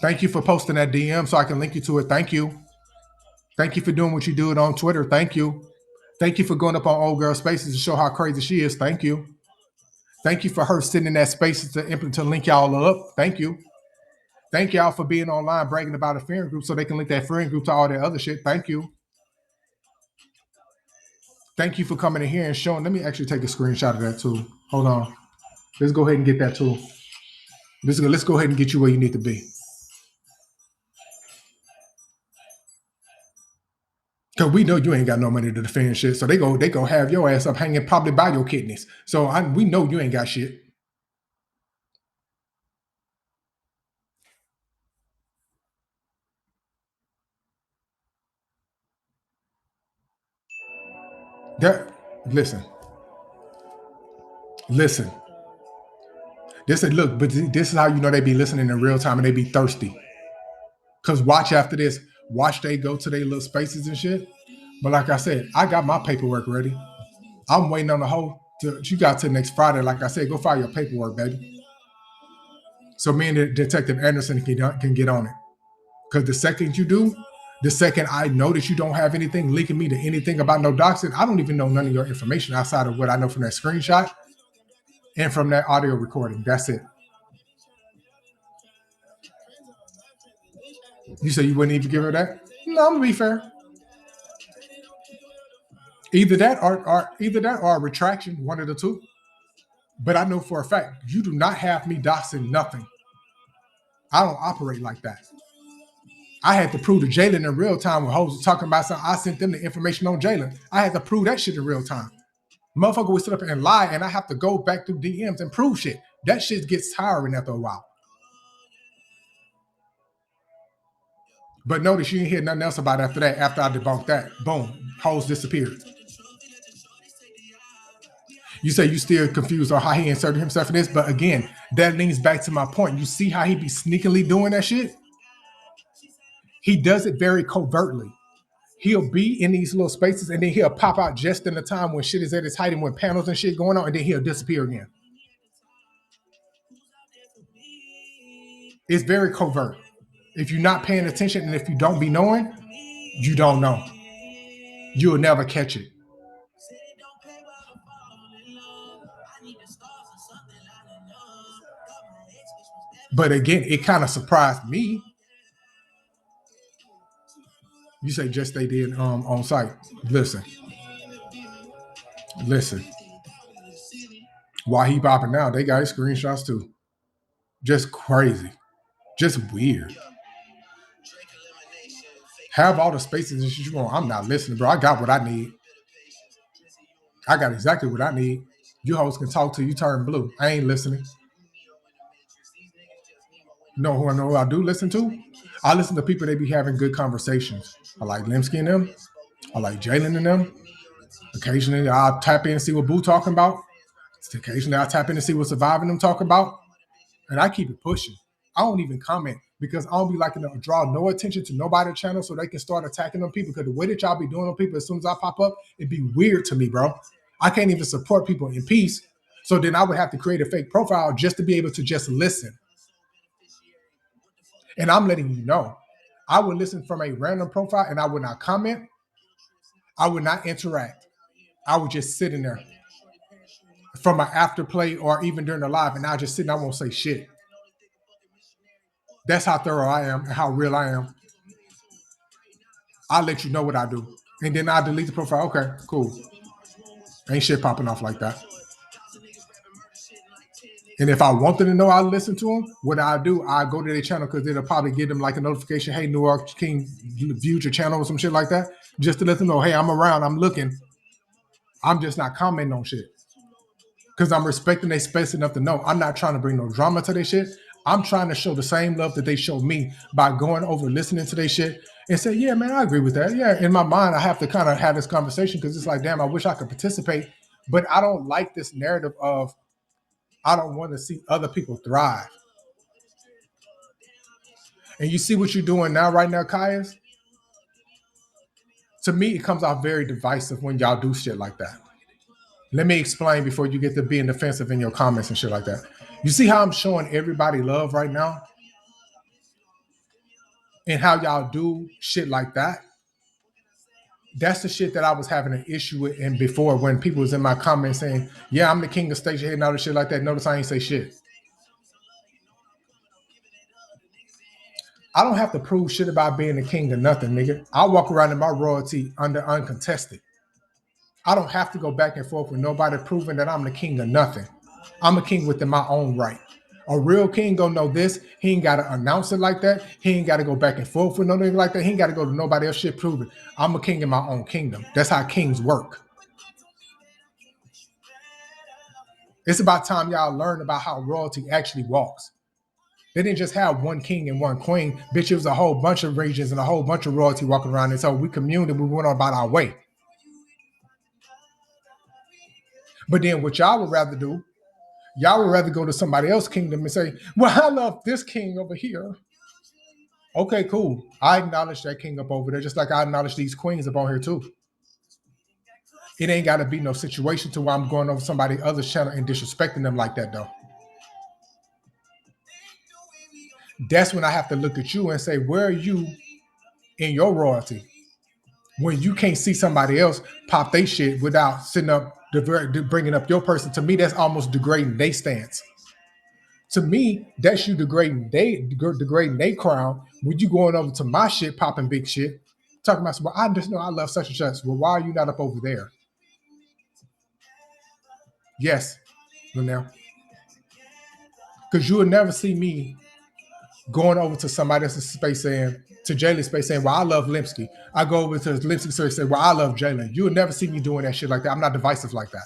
Thank you for posting that DM so I can link you to it. Thank you. Thank you for doing what you do it on Twitter. Thank you. Thank you for going up on old girl spaces to show how crazy she is. Thank you. Thank you for her sitting in that space to link y'all up. Thank you. Thank y'all for being online bragging about a friend group so they can link that friend group to all that other shit. Thank you. Thank you for coming in here and showing. Let me actually take a screenshot of that too. Hold on. Let's go ahead and get that too. Let's go ahead and get you where you need to be. Because we know you ain't got no money to defend shit. So they go have your ass up hanging probably by your kidneys. So we know you ain't got shit. Listen. Look, but this is how you know they be listening in real time and they be thirsty. Cause watch after this, watch they go to their little spaces and shit. But like I said, I got my paperwork ready. I'm waiting on the whole. You got to next Friday. Like I said, go file your paperwork, baby. So me and Detective Anderson can get on it. Because the second you do, the second I know that you don't have anything linking me to anything about no doxing, I don't even know none of your information outside of what I know from that screenshot and from that audio recording. That's it. You say you wouldn't even give her that? No, I'm gonna be fair. Either that or a retraction, one of the two. But I know for a fact you do not have me doxing nothing. I don't operate like that. I had to prove to Jalen in real time when hoes was talking about something. I sent them the information on Jalen. I had to prove that shit in real time. Motherfucker would sit up and lie, and I have to go back through DMs and prove shit. That shit gets tiring after a while. But notice you didn't hear nothing else about it after that. After I debunked that, boom, hoes disappeared. You say you still confused on how he inserted himself in this, but again, that leans back to my point. You see how he be sneakily doing that shit? He does it very covertly. He'll be in these little spaces and then he'll pop out just in the time when shit is at its height and when panels and shit going on, and then he'll disappear again. It's very covert. If you're not paying attention and if you don't be knowing, you don't know. You'll never catch it. But again, it kind of surprised me. You say just they did on site. Listen. While he popping out, they got his screenshots too. Just crazy. Just weird. Have all the spaces and shit you want. I'm not listening, bro. I got what I need. I got exactly what I need. You hoes can talk till you turn blue. I ain't listening. Know who I do listen to? I listen to people they be having good conversations. I like Limsky and them. I like Jalen and them. Occasionally, I'll tap in and see what Boo talking about. Occasionally, I'll tap in and see what Surviving them talk about. And I keep it pushing. I don't even comment because I don't be liking to draw no attention to nobody's channel so they can start attacking them people. Because the way that y'all be doing on people, as soon as I pop up, it'd be weird to me, bro. I can't even support people in peace. So then I would have to create a fake profile just to be able to just listen. And I'm letting you know, I would listen from a random profile and I would not comment. I would not interact. I would just sit in there from my afterplay or even during the live, and I'll just sit and I won't say shit. That's how thorough I am and how real I am. I'll let you know what I do. And then I'll delete the profile. Okay, cool. Ain't shit popping off like that. And if I wanted to know I listen to them, what I do, I go to their channel because it'll probably give them like a notification, hey, New York King viewed your channel or some shit like that, just to let them know, hey, I'm around, I'm looking. I'm just not commenting on shit. Because I'm respecting their space enough to know I'm not trying to bring no drama to their shit. I'm trying to show the same love that they show me by going over, listening to their shit and say, yeah, man, I agree with that. Yeah, in my mind, I have to kind of have this conversation because it's like, damn, I wish I could participate. But I don't like this narrative of I don't want to see other people thrive. And you see what you're doing now, right now, Kaias? To me, it comes out very divisive when y'all do shit like that. Let me explain before you get to being defensive in your comments and shit like that. You see how I'm showing everybody love right now? And how y'all do shit like that? That's the shit that I was having an issue with and before when people was in my comments saying, yeah, I'm the king of station head and all this shit like that. Notice I ain't say shit. I don't have to prove shit about being the king of nothing, nigga. I walk around in my royalty under uncontested. I don't have to go back and forth with nobody proving that I'm the king of nothing. I'm a king within my own right. A real king gonna know this. He ain't gotta announce it like that. He ain't gotta go back and forth with nobody like that. He ain't gotta go to nobody else shit prove it. I'm a king in my own kingdom. That's how kings work. It's about time y'all learn about how royalty actually walks. They didn't just have one king and one queen. Bitch, it was a whole bunch of regions and a whole bunch of royalty walking around. And so we communed and we went on about our way. But then what y'all would rather do, y'all would rather go to somebody else's kingdom and say, well, I love this king over here. Okay, cool. I acknowledge that king up over there, just like I acknowledge these queens up on here too. It ain't got to be no situation to where I'm going over somebody else's channel and disrespecting them like that, though. That's when I have to look at you and say, where are you in your royalty? When you can't see somebody else pop they shit without sitting up, bringing up your person. To me, that's almost degrading their stance. To me, that's you degrading they crown when you going over to my shit, popping big shit, talking about, well, I just know I love such and such. Well, why are you not up over there? Yes, Linnell. Because you will never see me going over to somebody else's space saying, to Jalen's space saying, well, I love Limpsky. I go over to Limpsky's space and say, well, I love Jalen. You will never see me doing that shit like that. I'm not divisive like that.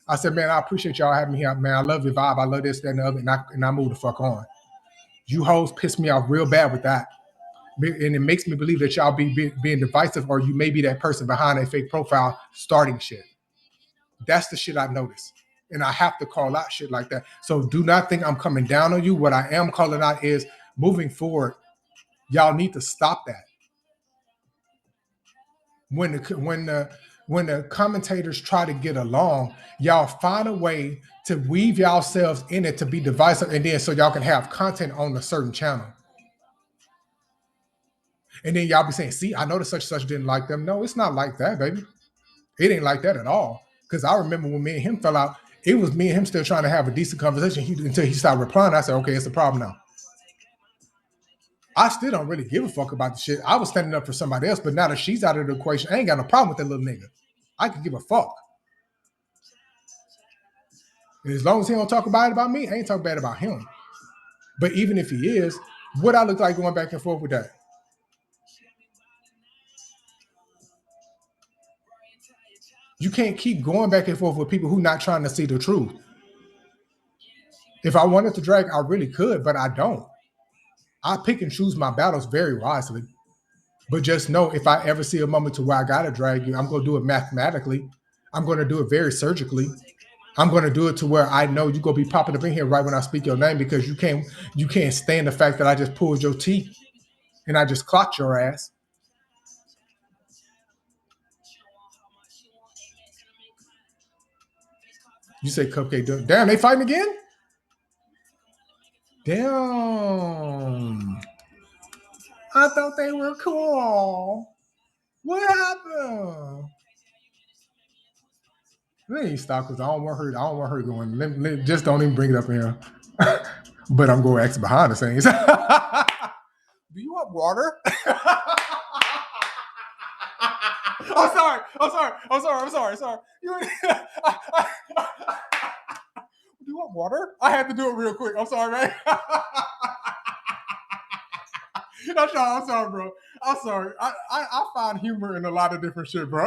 I said, man, I appreciate y'all having me here. Man, I love your vibe. I love this, that, and the other. And I move the fuck on. You hoes piss me off real bad with that. And it makes me believe that y'all being divisive, or you may be that person behind a fake profile starting shit. That's the shit I noticed. And I have to call out shit like that. So do not think I'm coming down on you. What I am calling out is moving forward, y'all need to stop that. When the commentators try to get along, y'all find a way to weave yourselves in it to be divisive, and then so y'all can have content on a certain channel. And then y'all be saying, see, I know that such and such didn't like them. No, it's not like that, baby. It ain't like that at all. Because I remember when me and him fell out, it was me and him still trying to have a decent conversation until he started replying. I said, okay, it's a problem now. I still don't really give a fuck about the shit. I was standing up for somebody else, but now that she's out of the equation, I ain't got no problem with that little nigga. I could give a fuck. And as long as he don't talk about me, I ain't talk bad about him. But even if he is, what I look like going back and forth with that? You can't keep going back and forth with people who not trying to see the truth. If I wanted to drag, I really could, but I don't. I pick and choose my battles very wisely. But just know if I ever see a moment to where I gotta drag you, I'm gonna do it mathematically. I'm gonna do it very surgically. I'm gonna do it to where I know you gonna be popping up in here right when I speak your name because you can't stand the fact that I just pulled your teeth and I just clocked your ass. You say Cupcake, damn, they fighting again? Damn. I thought they were cool. What happened? Let me stop because I don't want her. I don't want her going. Just don't even bring it up in here. But I'm going to ask behind the scenes. Do you want water? I'm sorry. Sorry. Do you want water? I had to do it real quick. I'm sorry, man. I'm sorry, bro. I'm sorry. I find humor in a lot of different shit, bro.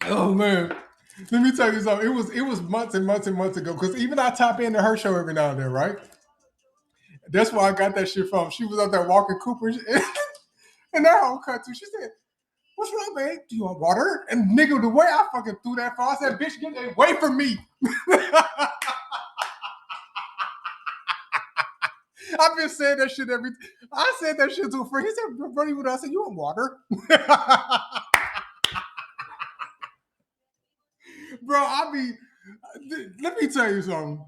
Oh man. Let me tell you something. It was months and months and months ago. Because even I tap into her show every now and then, right? That's where I got that shit from. She was up there walking Cooper and their whole cut too. She said, "What's wrong, man? Do you want water?" And nigga, the way I fucking threw that far, I said, "Bitch, get away from me." I've been saying that shit I said that shit to a friend. He said, "Buddy, what I said? You want water?" Bro, let me tell you something.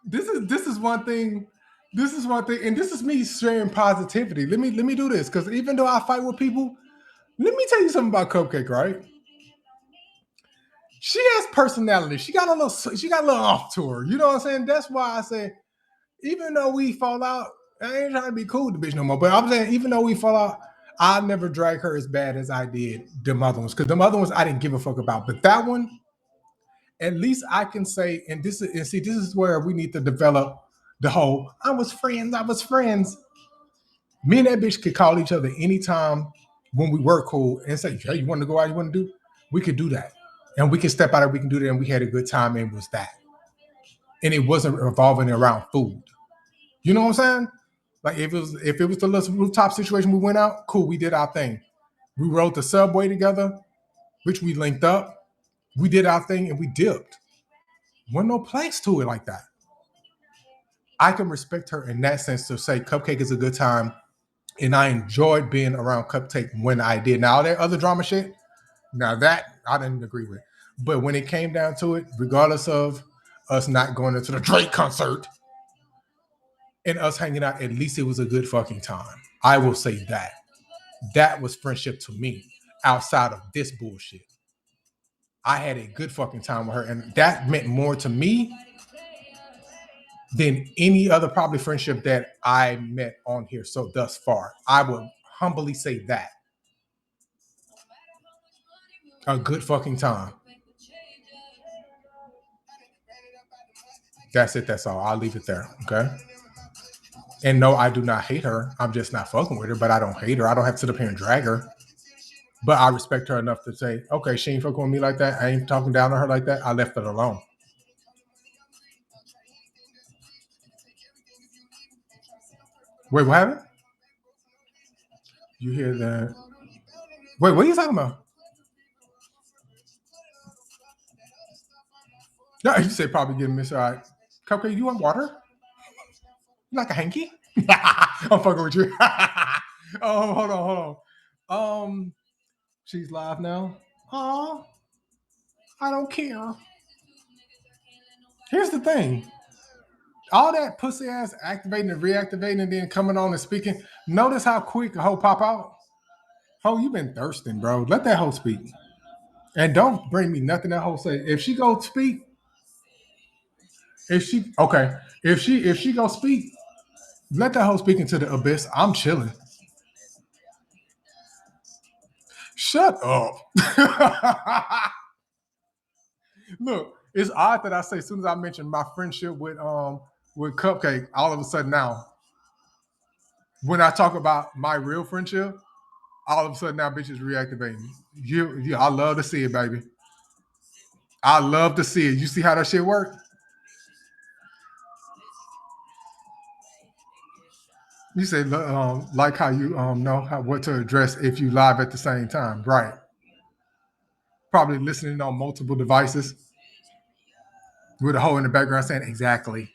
This is one thing. This is one thing, and this is me sharing positivity. Let me do this because even though I fight with people, let me tell you something about Cupcake. Right? She has personality. She got a little off to her. You know what I'm saying? That's why I say, even though we fall out, I ain't trying to be cool with the bitch no more. But I'm saying, even though we fall out, I never drag her as bad as I did the other ones because the other ones I didn't give a fuck about. But that one, at least I can say, this is where we need to develop the whole I was friends. Me and that bitch could call each other anytime when we were cool and say, hey, you want to go out, you want to do? We could do that. And we can step out and we can do that. And we had a good time and it was that. And it wasn't revolving around food. You know what I'm saying? Like if it was the little rooftop situation we went out, cool, we did our thing. We rode the subway together, which we linked up. We did our thing and we dipped. Wasn't no place to it like that. I can respect her in that sense to say Cupcake is a good time. And I enjoyed being around Cupcake when I did. Now, that other drama shit, now that I didn't agree with. But when it came down to it, regardless of us not going into the Drake concert and us hanging out, at least it was a good fucking time. I will say that. That was friendship to me outside of this bullshit. I had a good fucking time with her. And that meant more to me than any other probably friendship that I met on here so thus far. I would humbly say that. A good fucking time. That's it. That's all. I'll leave it there. Okay. And no, I do not hate her. I'm just not fucking with her, but I don't hate her. I don't have to sit up here and drag her. But I respect her enough to say, okay, she ain't fucking with me like that. I ain't talking down on her like that. I left it alone. Wait, what happened? You hear that? Wait, what are you talking about? No, you say probably getting misread. Cupcake, you want water? You like a hanky? I'm fucking with you. Oh, hold on. She's live now. Oh, I don't care. Here's the thing. All that pussy ass activating and reactivating and then coming on and speaking. Notice how quick a hoe pop out. Ho, you been thirsting, bro. Let that hoe speak. And don't bring me nothing that hoe say. If she go speak, if she go speak, let that hoe speak into the abyss. I'm chilling. Shut up. Look, it's odd that I say as soon as I mention my friendship with Cupcake, all of a sudden now, when I talk about my real friendship, all of a sudden now bitches reactivating. I love to see it, baby. I love to see it. You see how that shit work? You say like how you know what to address if you live at the same time, right? Probably listening on multiple devices with a hole in the background saying exactly.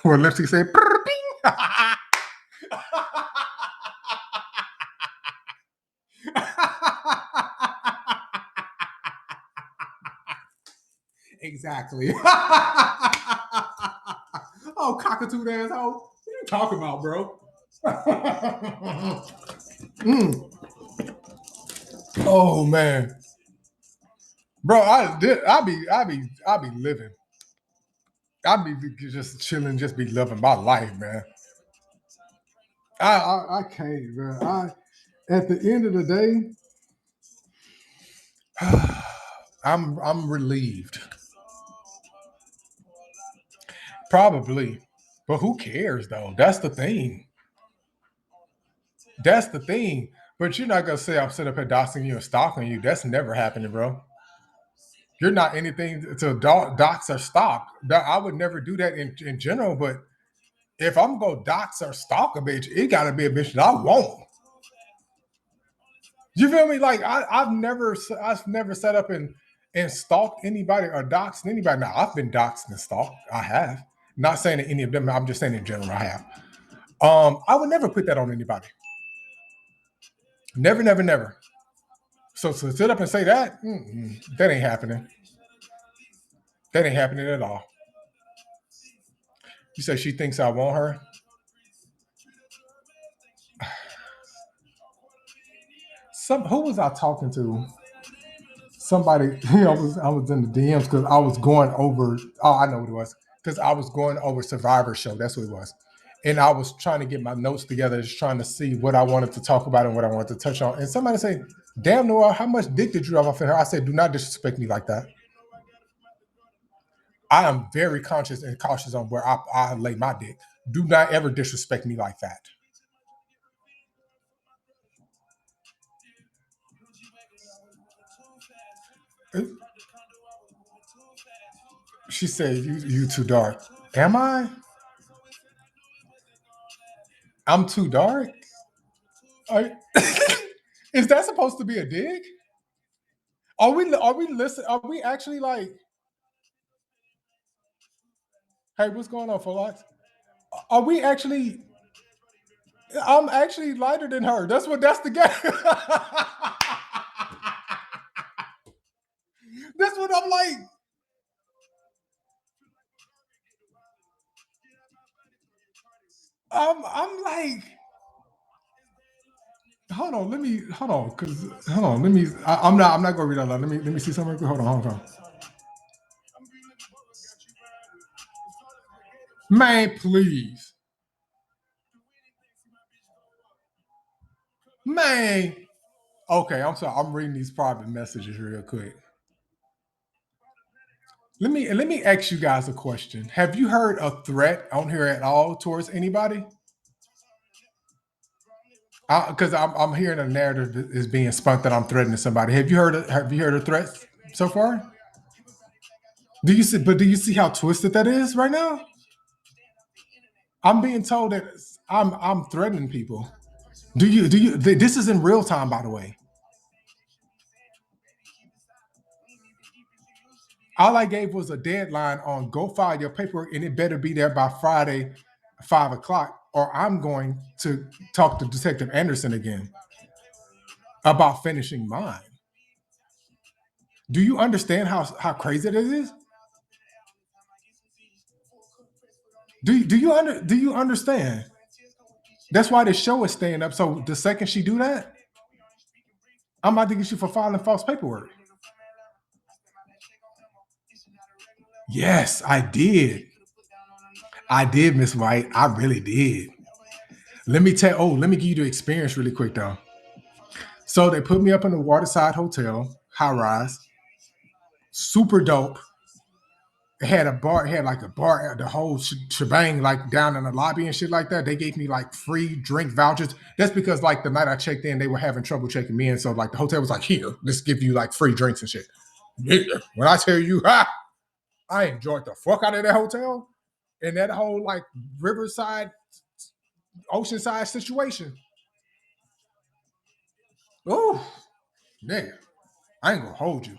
Or lipstick say, "Bing." Exactly. Oh, cockatoo asshole. What are you talking about, bro? Mm. Oh man. Bro, I be living. I be just chilling, just be loving my life, man. I can't, bro. At the end of the day, I'm relieved. Probably. But who cares though? That's the thing. That's the thing. But you're not gonna say I'm sitting up here doxing you and stalking you. That's never happening, bro. You're not anything to dox or stalk. I would never do that in general, but if I'm gonna dox or stalk a bitch, it gotta be a bitch that I want. You feel me? Like I've never set up and stalked anybody or doxed anybody. Now I've been doxed and stalked. I have. Not saying that any of them. I'm just saying in general. I have. I would never put that on anybody. Never, never, never. So to sit up and say that, that ain't happening. That ain't happening at all. You say she thinks I want her. Who was I talking to? Somebody. I was in the DMs because I was going over. Oh, I know what it was. Because I was going over Survivor Show. That's what it was. And I was trying to get my notes together, just trying to see what I wanted to talk about and what I wanted to touch on. And somebody said, "Damn, Noah, how much dick did you drop off in her?" I said, "Do not disrespect me like that. I am very conscious and cautious on where I lay my dick. Do not ever disrespect me like that." She said, "You too dark." Am I? I'm too dark. Are, is that supposed to be a dig? Are we? Are we listen? Are we actually like? Hey, what's going on, Folax? Are we actually? I'm actually lighter than her. That's what. That's the game. That's what I'm like. I'm like. Hold on, cause hold on, let me. I'm not gonna read out loud. Let me see something. Hold on, hold on. Man, please, man. Okay, I'm sorry. I'm reading these private messages real quick. Let me ask you guys a question. Have you heard a threat on here at all towards anybody? Because I'm hearing a narrative that is being spun that I'm threatening somebody. Have you heard of threats so far? Do you see? But do you see how twisted that is right now? I'm being told that I'm threatening people. Do you? This is in real time, by the way. All I gave was a deadline on go file your paperwork, and it better be there by Friday, 5 o'clock, or I'm going to talk to Detective Anderson again about finishing mine. Do you understand how crazy that is? Do you understand? That's why the show is staying up. So the second she do that, I'm about to get you for filing false paperwork. Yes, I did. I did, Miss White. I really did. Let me give you the experience really quick though. So they put me up in the Waterside Hotel, high rise, super dope. It had a bar, it had like a bar, the whole shebang, like down in the lobby and shit like that. They gave me like free drink vouchers. That's because like the night I checked in, they were having trouble checking me in. So like the hotel was like, here, let's give you like free drinks and shit. Yeah. When I tell you, I enjoyed the fuck out of that hotel. and that whole like riverside, oceanside situation. Oh, nigga, I ain't gonna hold you.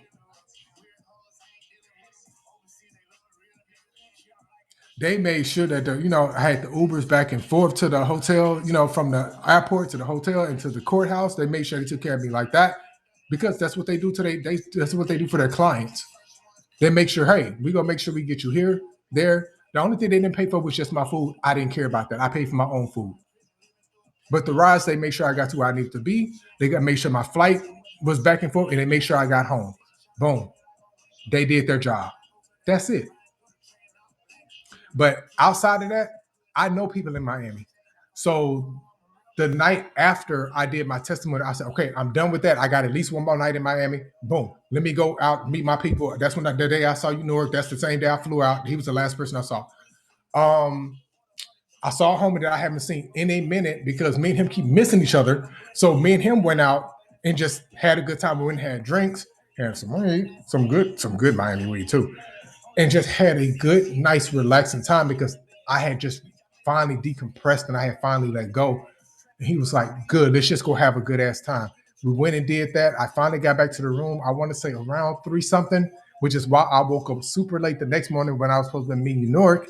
They made sure that I had the Ubers back and forth to the hotel, from the airport to the hotel and to the courthouse. They made sure they took care of me like that because that's what they do today. That's what they do for their clients. They make sure, hey, we gonna make sure we get you here, there. The only thing they didn't pay for was just my food. I didn't care about that. I paid for my own food. But the rides, they make sure I got to where I needed to be. They got to make sure my flight was back and forth, and they made sure I got home. Boom. They did their job. That's it. But outside of that, I know people in Miami. So the night after I did my testimony, I said, okay, I'm done with that. I got at least one more night in Miami. Boom. Let me go out, meet my people. That's when the day I saw you, Newark. That's the same day I flew out. He was the last person I saw. Um, I saw a homie that I haven't seen in a minute because me and him keep missing each other. So me and him went out and just had a good time. We went and had drinks, had some weed, some good Miami weed too, and just had a good, nice, relaxing time because I had just finally decompressed and I had finally let go. And he was like, "Good, let's just go have a good ass time." We went and did that. I finally got back to the room. I want to say around 3 something, which is why I woke up super late the next morning when I was supposed to meet New York.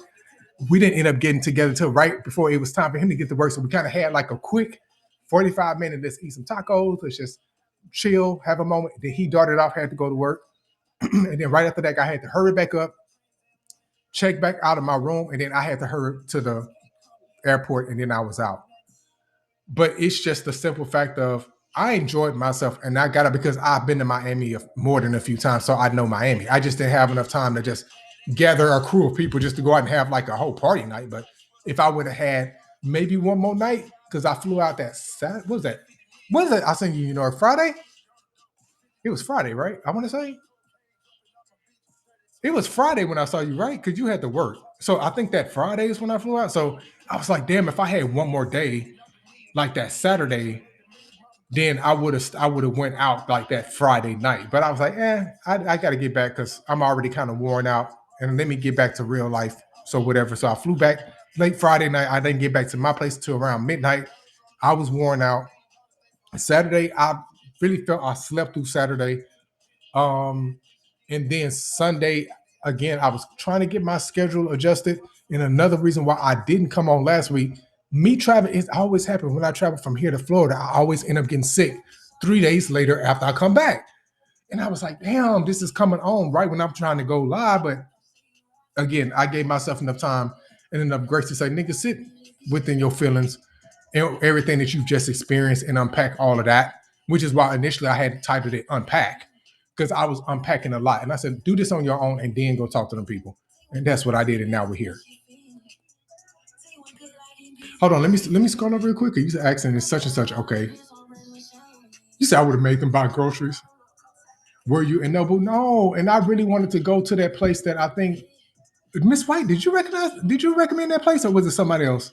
We didn't end up getting together till right before it was time for him to get to work. So we kind of had like a quick 45 minute, let's eat some tacos, let's just chill, have a moment. Then he darted off, had to go to work. And then right after that, I had to hurry back up, check back out of my room, and then I had to hurry to the airport, and then I was out. But it's just the simple fact of I enjoyed myself, and I got it because I've been to Miami more than a few times, so I know Miami. I just didn't have enough time to just gather a crew of people just to go out and have like a whole party night. But if I would have had maybe one more night, because I flew out that Saturday, what was that? What is that? I sent you, Friday. It was Friday, right? I want to say it was Friday when I saw you, right? Because you had to work. So I think that Friday is when I flew out. So I was like, damn, if I had one more day, like that Saturday, then I would have went out like that Friday night. But I was like, I got to get back because I'm already kind of worn out, and let me get back to real life. So whatever. So I flew back late Friday night. I didn't get back to my place till around midnight. I was worn out. Saturday, I really felt I slept through Saturday. Um, and then Sunday, again, I was trying to get my schedule adjusted. And another reason why I didn't come on last week, me traveling, it always happens when I travel from here to Florida. I always end up getting sick 3 days later after I come back. And I was like, damn, this is coming on right when I'm trying to go live. But again, I gave myself enough time and enough grace to say, nigga, sit within your feelings and everything that you've just experienced and unpack all of that, which is why initially I had titled it Unpack because I was unpacking a lot. And I said, do this on your own and then go talk to them people. And that's what I did. And now we're here. Hold on, let me scroll up real quick. You said accent is such and such. Okay. You said I would have made them buy groceries. Were you in Noble? No. And I really wanted to go to that place that I think Miss White, did you recommend that place or was it somebody else?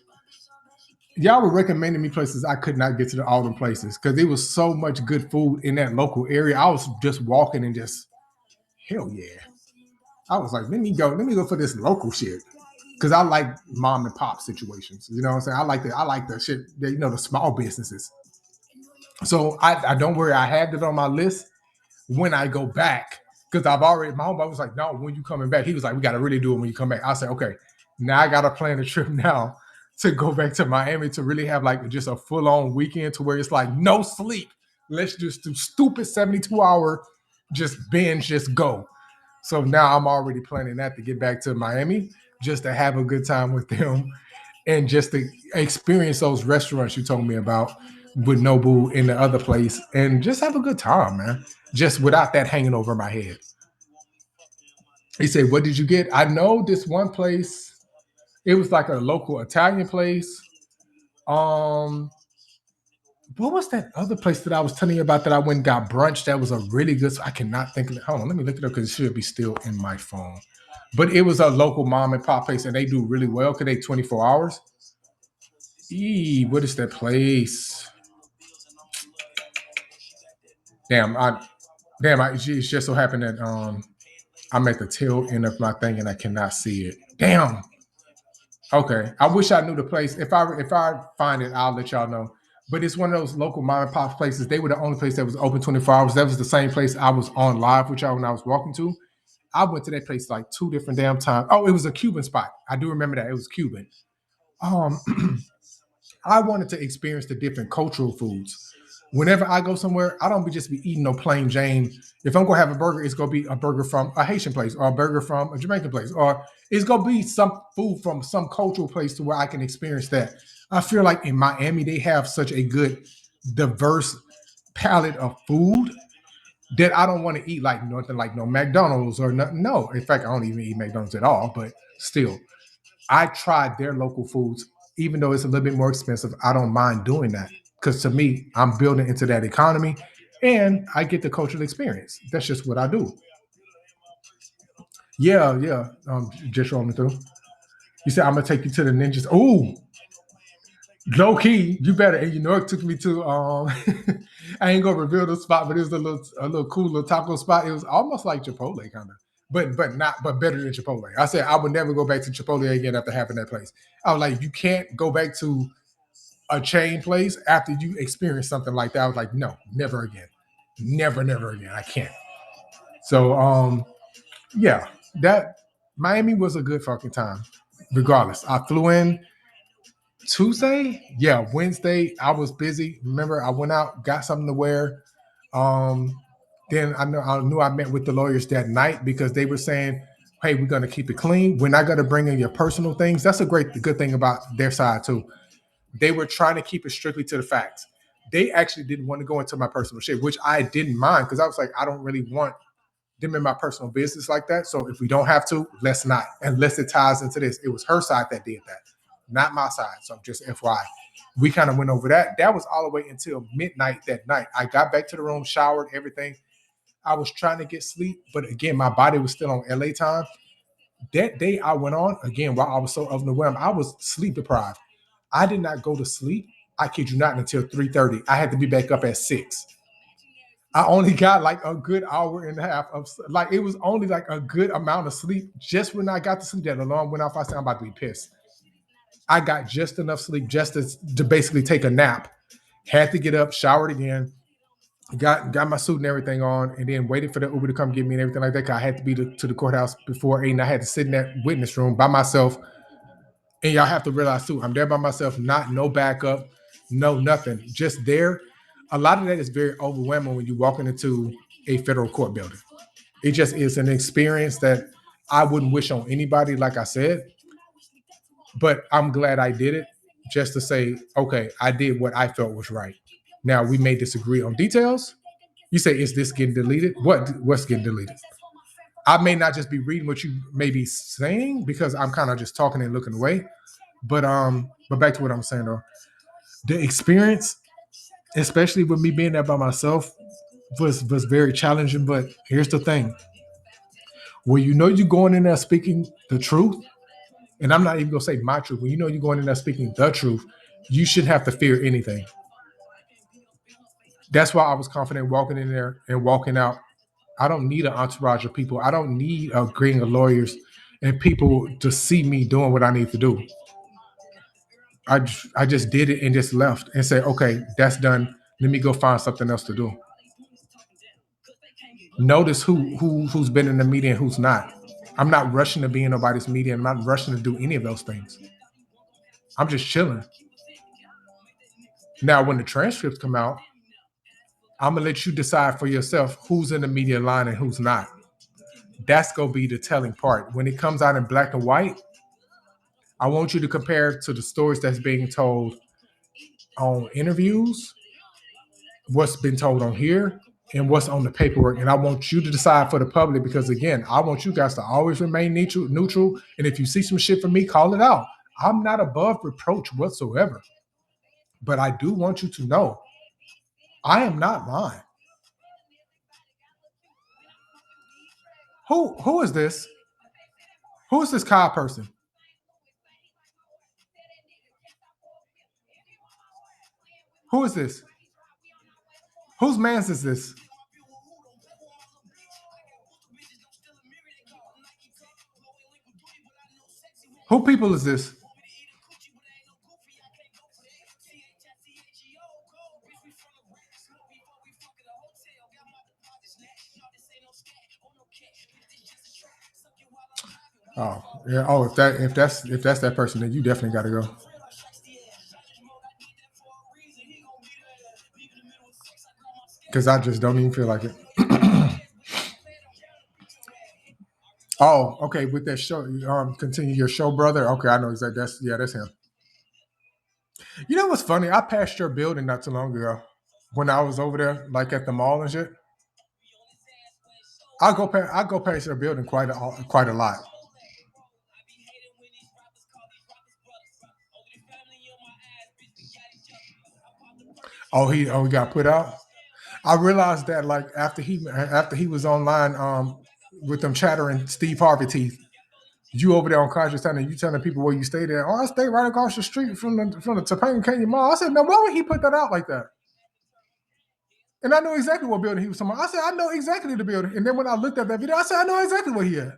Y'all were recommending me places I could not get to all the places because there was so much good food in that local area. I was just walking and just hell yeah. I was like, let me go for this local shit. Cause I like mom and pop situations. You know what I'm saying? I like the shit that the small businesses. So I don't worry, I had it on my list when I go back. Because I've already my homeboy was like, no, when you coming back? He was like, we gotta really do it when you come back. I said, okay, now I gotta plan a trip now to go back to Miami to really have like just a full-on weekend to where it's like no sleep. Let's just do stupid 72-hour just binge, just go. So now I'm already planning that to get back to Miami just to have a good time with them and just to experience those restaurants you told me about with Nobu in the other place and just have a good time, man. Just without that hanging over my head. He said, what did you get? I know this one place. It was like a local Italian place. Um, what was that other place that I was telling you about that I went and got brunch? That was a really good. I cannot think of it. Hold on, let me look it up because it should be still in my phone. But it was a local mom and pop place, and they do really well because they 24 hours. What is that place? Damn, it's just so happened that I'm at the tail end of my thing and I cannot see it. Damn. Okay, I wish I knew the place. If I find it, I'll let y'all know. But it's one of those local mom and pop places. They were the only place that was open 24 hours. That was the same place I was on live with y'all when I was walking to. I went to that place like two different damn times. Oh, it was a Cuban spot. I do remember that. It was Cuban. Um, I wanted to experience the different cultural foods. Whenever I go somewhere, I don't be just be eating no plain Jane. If I'm gonna have a burger, it's gonna be a burger from a Haitian place or a burger from a Jamaican place, or it's gonna be some food from some cultural place to where I can experience that. I feel like in Miami they have such a good, diverse palette of food that I don't want to eat like nothing like no McDonald's or nothing. No, in fact, I don't even eat McDonald's at all. But still, I tried their local foods, even though it's a little bit more expensive. I don't mind doing that because to me, I'm building into that economy, and I get the cultural experience. That's just what I do. Yeah, yeah. Just rolling through. You said I'm gonna take you to the ninjas. Ooh, low key, you better. And you know, it took me to. I ain't gonna reveal the spot, but it was a little cool little taco spot. It was almost like Chipotle, kind of, but better than Chipotle. I said I would never go back to Chipotle again after having that place. I was like, you can't go back to a chain place after you experience something like that. I was like, no, never again, never again. I can't. So, yeah, that Miami was a good fucking time. Regardless, I flew in Tuesday. Yeah, Wednesday I was busy. Remember, I went out, got something to wear. Um, then I knew I met with the lawyers that night because they were saying, "Hey, we're gonna keep it clean. We're not gonna bring in your personal things." That's a good thing about their side too. They were trying to keep it strictly to the facts. They actually didn't want to go into my personal shit, which I didn't mind because I was like, I don't really want them in my personal business like that. So if we don't have to, let's not. Unless it ties into this. It was her side that did that, not my side. So just FYI. We kind of went over that. That was all the way until midnight that night. I got back to the room, showered, everything. I was trying to get sleep, but again, my body was still on LA time. That day I went on, again, while I was so overwhelmed, I was sleep deprived. I did not go to sleep. I kid you not until 3:30. I had to be back up at 6. I only got like a good hour and a half of like it was only like a good amount of sleep. Just when I got to sleep, that alarm went off. I said I'm about to be pissed. I got just enough sleep just to basically take a nap. Had to get up, showered again, got my suit and everything on, and then waited for the Uber to come get me and everything like that. 'Cause I had to be to the courthouse before 8, and I had to sit in that witness room by myself. And y'all have to realize too, I'm there by myself, not no backup, no nothing, just there. A lot of that is very overwhelming when you're walking into a federal court building. It just is an experience that I wouldn't wish on anybody, like I said, but I'm glad I did it just to say, okay, I did what I felt was right. Now we may disagree on details. You say, is this getting deleted? What's getting deleted? I may not just be reading what you may be saying because I'm kind of just talking and looking away. But back to what I'm saying though. The experience, especially with me being there by myself, was very challenging. But here's the thing: when you know you're going in there speaking the truth, and I'm not even gonna say my truth. When you know you're going in there speaking the truth, you shouldn't have to fear anything. That's why I was confident walking in there and walking out. I don't need an entourage of people. I don't need a gang of lawyers and people to see me doing what I need to do. I just did it and just left and said, okay, that's done. Let me go find something else to do. Notice who's been in the media and who's not. I'm not rushing to be in nobody's media. I'm not rushing to do any of those things. I'm just chilling. Now, when the transcripts come out, I'm gonna let you decide for yourself who's in the media line and who's not. That's gonna be the telling part. When it comes out in black and white, I want you to compare to the stories that's being told on interviews, what's been told on here, and what's on the paperwork. And I want you to decide for the public because again, I want you guys to always remain neutral. And if you see some shit from me, call it out. I'm not above reproach whatsoever. But I do want you to know I am not lying. Who is this? Who is this Kyle person? Who is this? Whose man's is this? Who people is this? Oh yeah. Oh, if that's that person, then you definitely got to go. Because I just don't even feel like it. Oh, okay. With that show, continue your show, brother. Okay, I know exactly. That's him. You know what's funny? I passed your building not too long ago when I was over there, like at the mall and shit. I go past your building quite a lot. Oh he got put out. I realized that like after he was online with them chattering Steve Harvey teeth. You over there on Conscious Town and you telling people where you stay there. Oh, I stay right across the street from the Topanga Canyon Mall. I said, now why would he put that out like that? And I know exactly what building he was talking about. I said, I know exactly the building. And then when I looked at that video, I said, I know exactly where he at.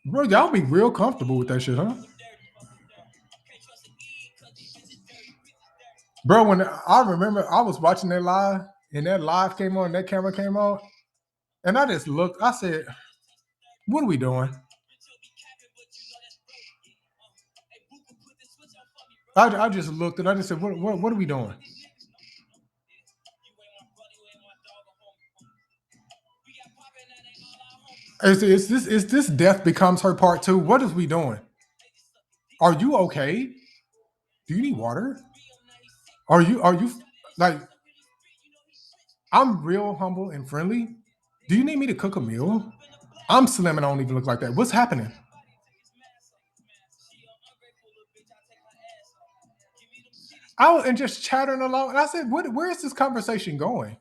Bro, y'all be real comfortable with that shit, huh? Bro, when I remember I was watching that live and that live came on, that camera came on, and I just looked, I said, what are we doing? I just looked and I just said, what are we doing? Is this death becomes her part two? What is we doing? Are you okay? Do you need water? Are you like I'm real humble and friendly? Do you need me to cook a meal? I'm slim and I don't even look like that. What's happening? I was and just chattering along, and I said, where is this conversation going?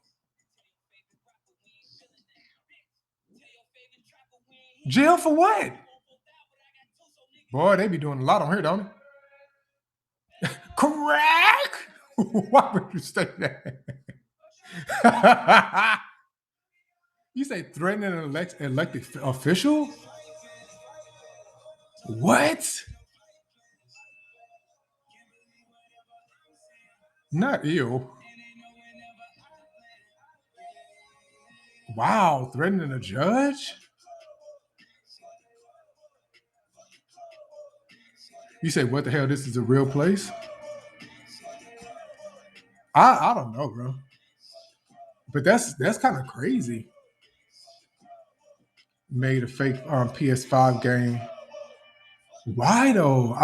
Jail for what? Boy, they be doing a lot on here, don't they? Crack? Why would you say that? You say threatening an elected official? What? Not you. Wow, threatening a judge? You say, what the hell? This is a real place? I don't know, bro. But that's kind of crazy. Made a fake PS5 game. Why though?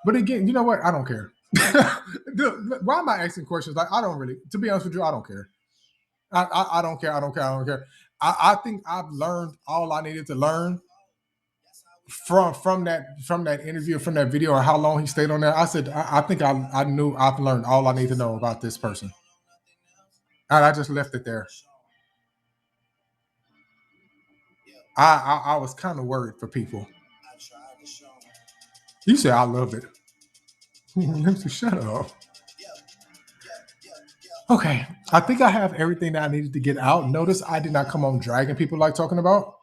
But again, you know what? I don't care. Dude, why am I asking questions? Like I don't really. To be honest with you, I don't care. I don't care. I don't care. I don't care. I think I've learned all I needed to learn from that interview, from that video, or how long he stayed on there. I said I think I knew I've learned all I need to know about this person, and I just left it there. I was kind of worried for people. You said I loved it. Shut up. Okay, I think I have everything that I needed to get out. Notice I did not come on dragging people like talking about.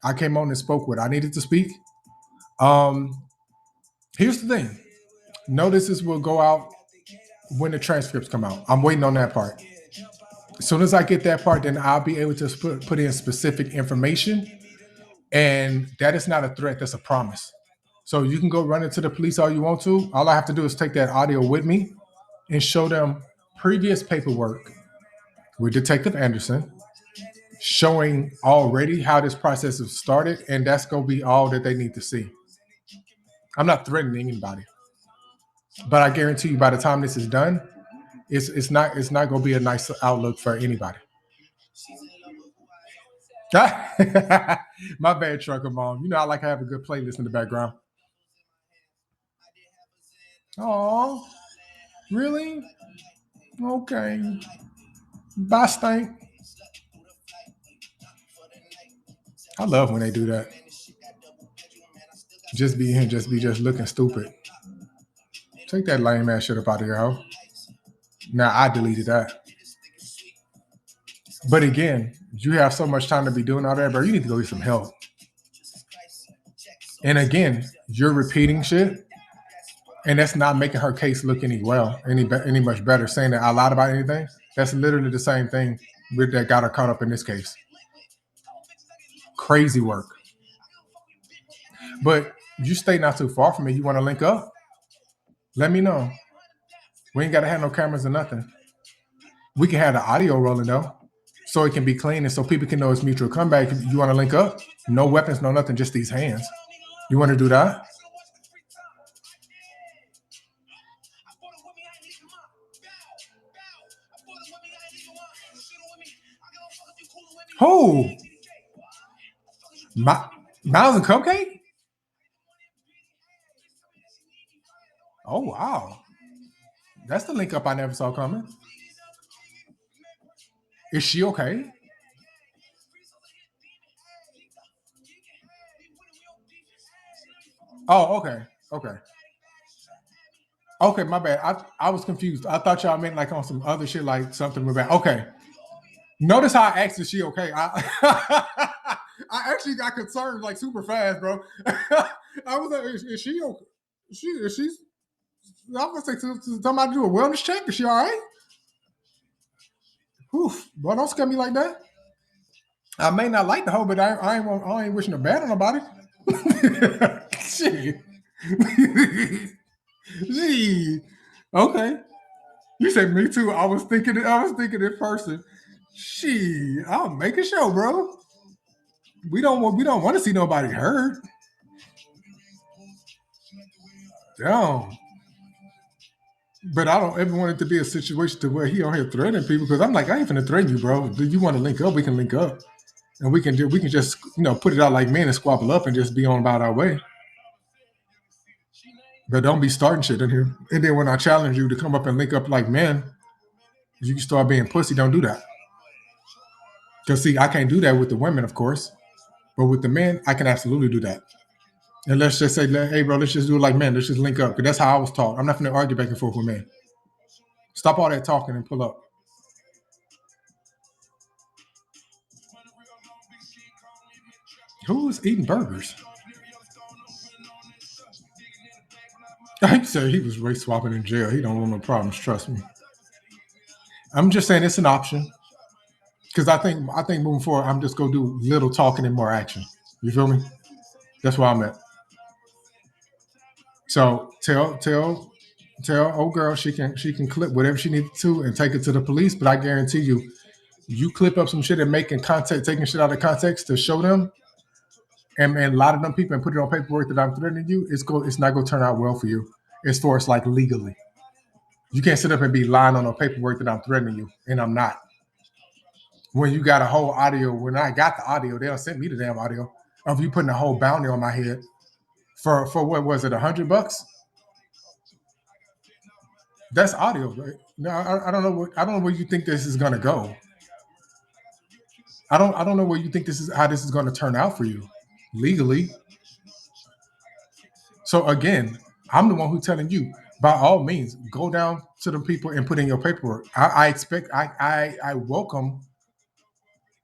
I came on and spoke what I needed to speak. Um, Here's the thing. Notices will go out when the transcripts come out. I'm waiting on that part. As soon as I get that part, then I'll be able to put in specific information. And that is not a threat, that's a promise. So you can go run into the police all you want to. All I have to do is take that audio with me and show them previous paperwork with Detective Anderson showing already how this process has started. And that's going to be all that they need to see. I'm not threatening anybody, but I guarantee you by the time this is done, it's not going to be a nice outlook for anybody. My bad, trucker mom. You know I like to have a good playlist in the background. Oh, really? Okay. Bye, Stank. I love when they do that. Just looking stupid. Take that lame ass shit up out of your house. Now I deleted that. But again, you have so much time to be doing all that, bro. You need to go get some help. And again, you're repeating shit. And that's not making her case look any much better. Saying that I lied about anything, that's literally the same thing that got her caught up in this case. Crazy work. But you stay not too far from me. You want to link up? Let me know. We ain't got to have no cameras or nothing. We can have the audio rolling though, so it can be clean and so people can know it's mutual comeback. You want to link up? No weapons, no nothing, just these hands. You want to do that? Who? Miles and Cupcake? Oh wow, that's the link up I never saw coming. Is she okay? Oh, okay, okay, okay. My bad. I was confused. I thought y'all meant like on some other shit, like something with that. Okay. Notice how I asked, is she okay? I actually got concerned like super fast, bro. I was like, is she okay? Is she? I was gonna say, somebody do a wellness check. Is she all right? Oof, boy, don't scare me like that. I may not like the hoe, but I ain't wishing her bad on nobody. Shit. Gee. Okay. You said me too. I was thinking in person. She, I'll make a show, bro. We don't want to see nobody hurt. Damn. But I don't ever want it to be a situation to where he on here threatening people because I'm like, I ain't finna threaten you, bro. Do you want to link up? We can link up. And we can just put it out like men and squabble up and just be on about our way. But don't be starting shit in here. And then when I challenge you to come up and link up like men, you can start being pussy. Don't do that. Because see, I can't do that with the women, of course. But with the men, I can absolutely do that. And let's just say, hey, bro, let's just do it like men. Let's just link up. Because that's how I was taught. I'm not going to argue back and forth with men. Stop all that talking and pull up. Who's eating burgers? I said he was race swapping in jail. He don't want no problems. Trust me. I'm just saying it's an option. Because I think moving forward, I'm just gonna do little talking and more action. You feel me? That's where I'm at. So tell old girl she can clip whatever she needs to and take it to the police. But I guarantee you, you clip up some shit and making context, taking shit out of context to show them, and a lot of them people and put it on paperwork that I'm threatening you. It's not gonna turn out well for you as far as like legally. You can't sit up and be lying on no paperwork that I'm threatening you, and I'm not. When you got a whole audio, when I got the audio, they'll send me the damn audio of you putting a whole bounty on my head for what was it, $100? That's audio, right? No, I don't know I don't know where you think this is gonna go. I don't know where you think this is gonna turn out for you legally. So again, I'm the one who's telling you, by all means, go down to the people and put in your paperwork. I expect I welcome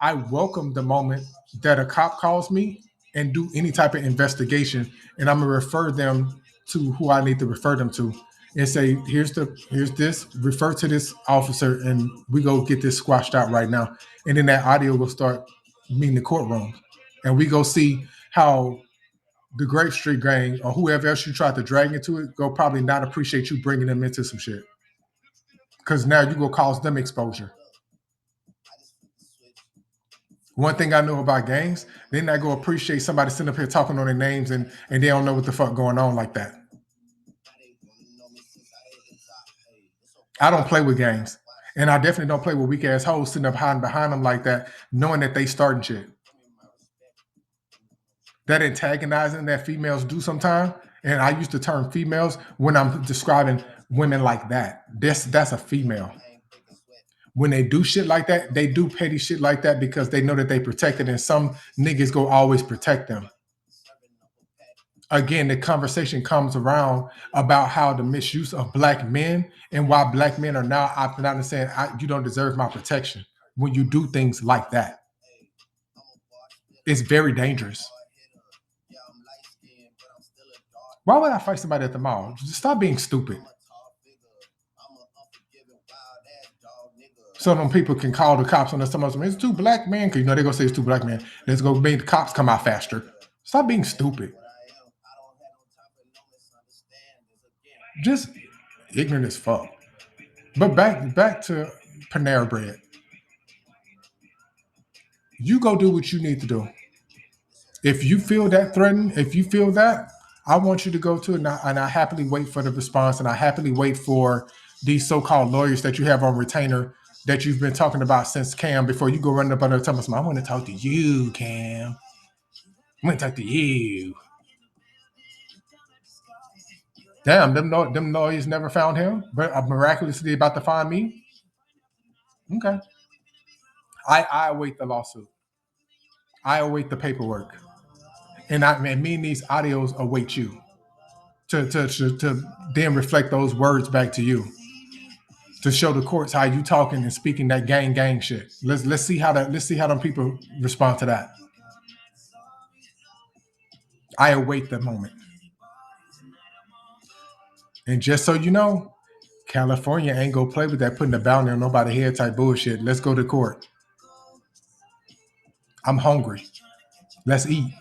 the moment that a cop calls me and do any type of investigation, and I'm gonna refer them to who I need to refer them to, and say, here's this, refer to this officer, and we go get this squashed out right now. And then that audio will start meeting the courtroom, and we go see how the Grape Street gang or whoever else you tried to drag into it go probably not appreciate you bringing them into some shit because now you go cause them exposure. One thing I know about gangs, they're not gonna appreciate somebody sitting up here talking on their names and they don't know what the fuck going on like that. I don't play with gangs. And I definitely don't play with weak ass hoes sitting up hiding behind them like that, knowing that they starting shit. That antagonizing that females do sometimes. And I use the term females when I'm describing women like that. That's a female. When they do shit like that, they do petty shit like that because they know that they protected, and some niggas go always protect them. Again, the conversation comes around about how the misuse of black men and why black men are now opting out and saying, you don't deserve my protection when you do things like that. It's very dangerous. Why would I fight somebody at the mall? Just stop being stupid. So them people can call the cops on us. It's two black men. Because they're going to say it's two black men. Let's go make the cops come out faster. Stop being stupid. Just ignorant as fuck. But back to Panera Bread. You go do what you need to do. If you feel that threatened, if you feel that, I want you to go to it, and I happily wait for the response, and I happily wait for these so-called lawyers that you have on retainer that you've been talking about since Cam before you go running up under the tell me, I want to talk to you, Cam. I want to talk to you. Damn, them lawyers never found him, but miraculously about to find me. Okay. I await the lawsuit. I await the paperwork. And me and these audios await you to then reflect those words back to you. To show the courts how you talking and speaking that gang shit. Let's see how them people respond to that. I await the moment. And just so you know, California ain't gonna play with that putting a bounty on nobody head type bullshit. Let's go to court. I'm hungry. Let's eat.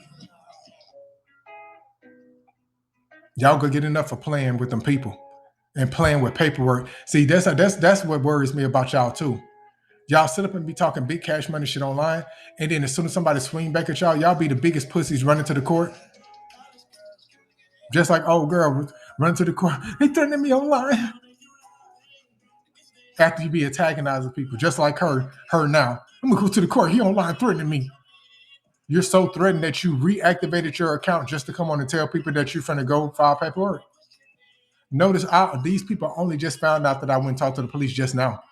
Y'all go get enough of playing with them people and playing with paperwork. See, that's what worries me about y'all too. Y'all sit up and be talking big cash money shit online, and then as soon as somebody swing back at y'all be the biggest pussies running to the court. Just like, oh girl, run to the court. They threatening me online. After you be antagonizing people, just like her now. I'm gonna go to the court. He online threatening me. You're so threatened that you reactivated your account just to come on and tell people that you're finna go file paperwork. Notice these people only just found out that I went and talked to the police just now.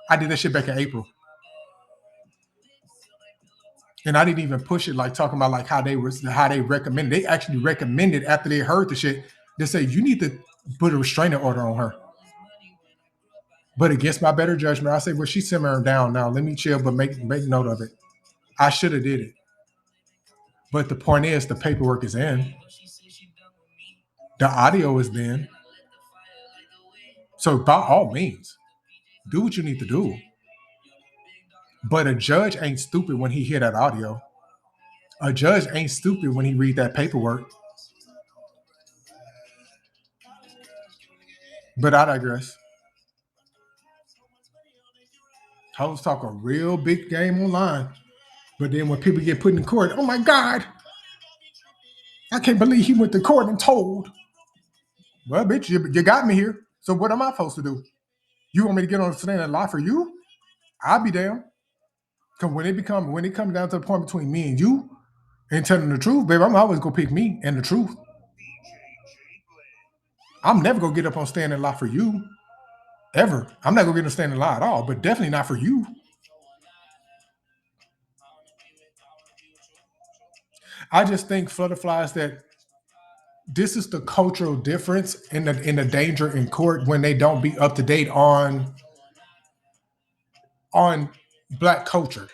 I did that shit back in April. And I didn't even push it like talking about like how they recommended. They actually recommended after they heard the shit. They say you need to put a restraining order on her. But against my better judgment, I say, well, she's simmering down now. Let me chill, but make note of it. I should have did it. But the point is, the paperwork is in. The audio is in. So by all means, do what you need to do. But a judge ain't stupid when he hear that audio. A judge ain't stupid when he read that paperwork. But I digress. Hoes talk a real big game online. But then when people get put in court, oh my God, I can't believe he went to court and told. Well, bitch, you got me here. So what am I supposed to do? You want me to get on the stand and lie for you? I'll be damned. Because when it comes down to the point between me and you and telling the truth, baby, I'm always gonna pick me and the truth. I'm never gonna get up on stand and lie for you. Ever. I'm not gonna get on stand and lie at all, but definitely not for you. I just think Flutterflies that this is the cultural difference in the danger in court when they don't be up to date on black culture,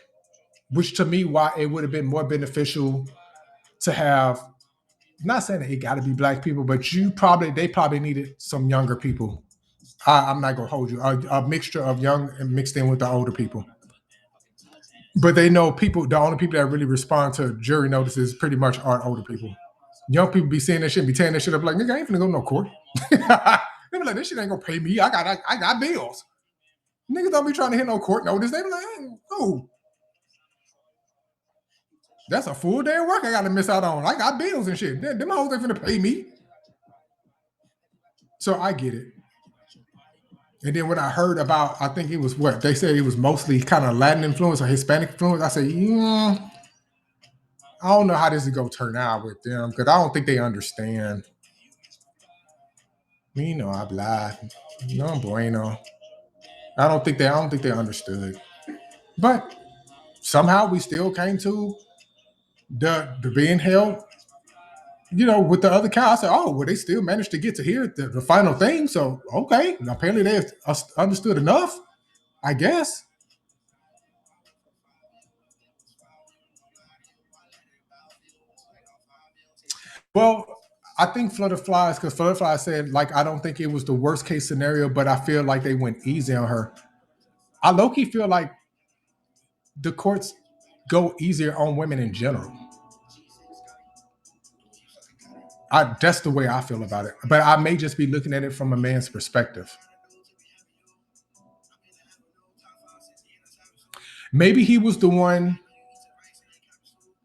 which to me why it would have been more beneficial to have. I'm not saying that it got to be black people, but they probably needed some younger people. I'm not gonna hold you a mixture of young and mixed in with the older people. But they know people. The only people that really respond to jury notices pretty much are older people. Young people be seeing that shit, be tearing that shit up like, nigga, I ain't finna go to no court. They be like, this shit ain't gonna pay me. I got bills. Niggas don't be trying to hit no court notice. They be like, oh, that's a full day of work I gotta miss out on. I got bills and shit. Them hoes ain't finna pay me. So I get it. And then when I heard about, I think it was what they said it was mostly kind of Latin influence or Hispanic influence. I said, I don't know how this is gonna turn out with them because I don't think they understand. Me no hablar, no bueno. I don't think they understood. But somehow we still came to the being held. With the other cow, I said, "Oh, well, they still managed to get to hear the final thing." So, okay, apparently they understood enough, I guess. Well, I think Flutterflies, because Flutterfly said, like, I don't think it was the worst case scenario, but I feel like they went easy on her. I low key feel like the courts go easier on women in general. That's the way I feel about it. But I may just be looking at it from a man's perspective. Maybe he was the one,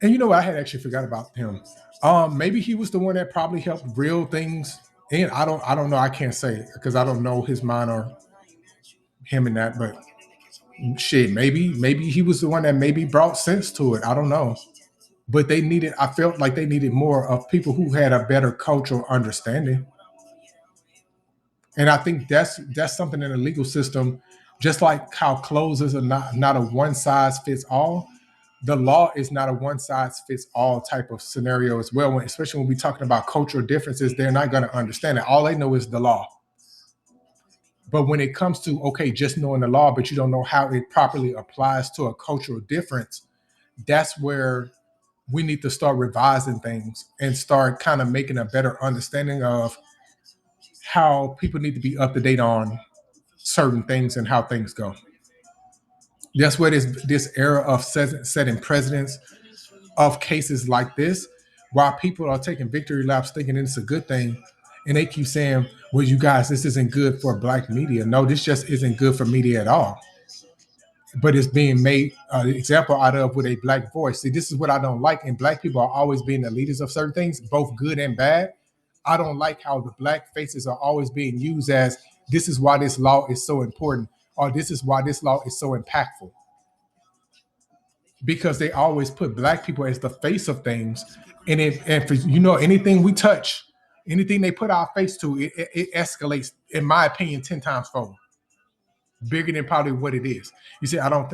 and you know what? I had actually forgot about him. Maybe he was the one that probably helped reel things in. I don't know. I can't say because I don't know his mind or him in that, but shit, maybe he was the one that maybe brought sense to it. I don't know. But they needed, I felt like they needed more of people who had a better cultural understanding. And I think that's something in the legal system, just like how closes are not a one size fits all. The law is not a one size fits all type of scenario as well. Especially when we're talking about cultural differences, they're not going to understand it. All they know is the law. But when it comes to okay, just knowing the law, but you don't know how it properly applies to a cultural difference, that's where we need to start revising things and start kind of making a better understanding of how people need to be up to date on certain things and how things go. That's where this era of setting precedents of cases like this, while people are taking victory laps thinking it's a good thing, and they keep saying, "Well, you guys, this isn't good for black media." No, this just isn't good for media at all. But it's being made an example out of with a black voice. See, this is what I don't like. And black people are always being the leaders of certain things, both good and bad. I don't like how the black faces are always being used as this is why this law is so important, or this is why this law is so impactful. Because they always put black people as the face of things. And for anything we touch, anything they put our face to, it escalates, in my opinion, 10 times fold. Bigger than probably what it is. You see, I don't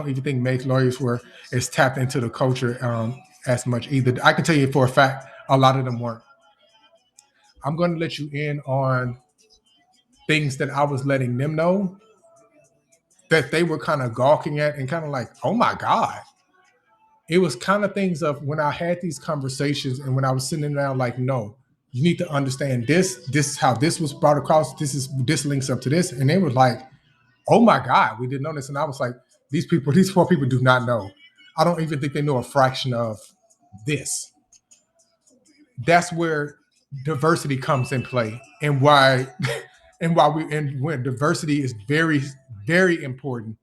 even think Meg's lawyers were as tapped into the culture as much either. I can tell you for a fact, a lot of them weren't. I'm going to let you in on things that I was letting them know that they were kind of gawking at and kind of like, oh my God. It was kind of things of when I had these conversations and when I was sitting down, like, no, you need to understand this. This is how this was brought across. This links up to this. And they were like, oh my God, we didn't know this. And I was like, these poor people do not know. I don't even think they know a fraction of this. That's where diversity comes in play, and why and when diversity is very, very important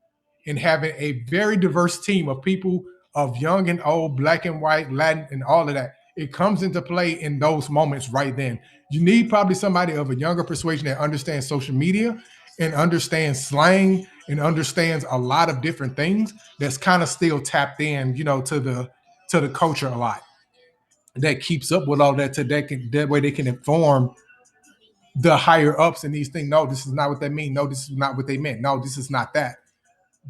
in having a very diverse team of people of young and old, black and white, Latin, and all of that. It comes into play in those moments right then. You need probably somebody of a younger persuasion that understands social media and understands slang and understands a lot of different things that's kind of still tapped in, to the culture a lot. That keeps up with all that that way they can inform the higher ups and these things. No, this is not what they mean. No, this is not what they meant. No, this is not that.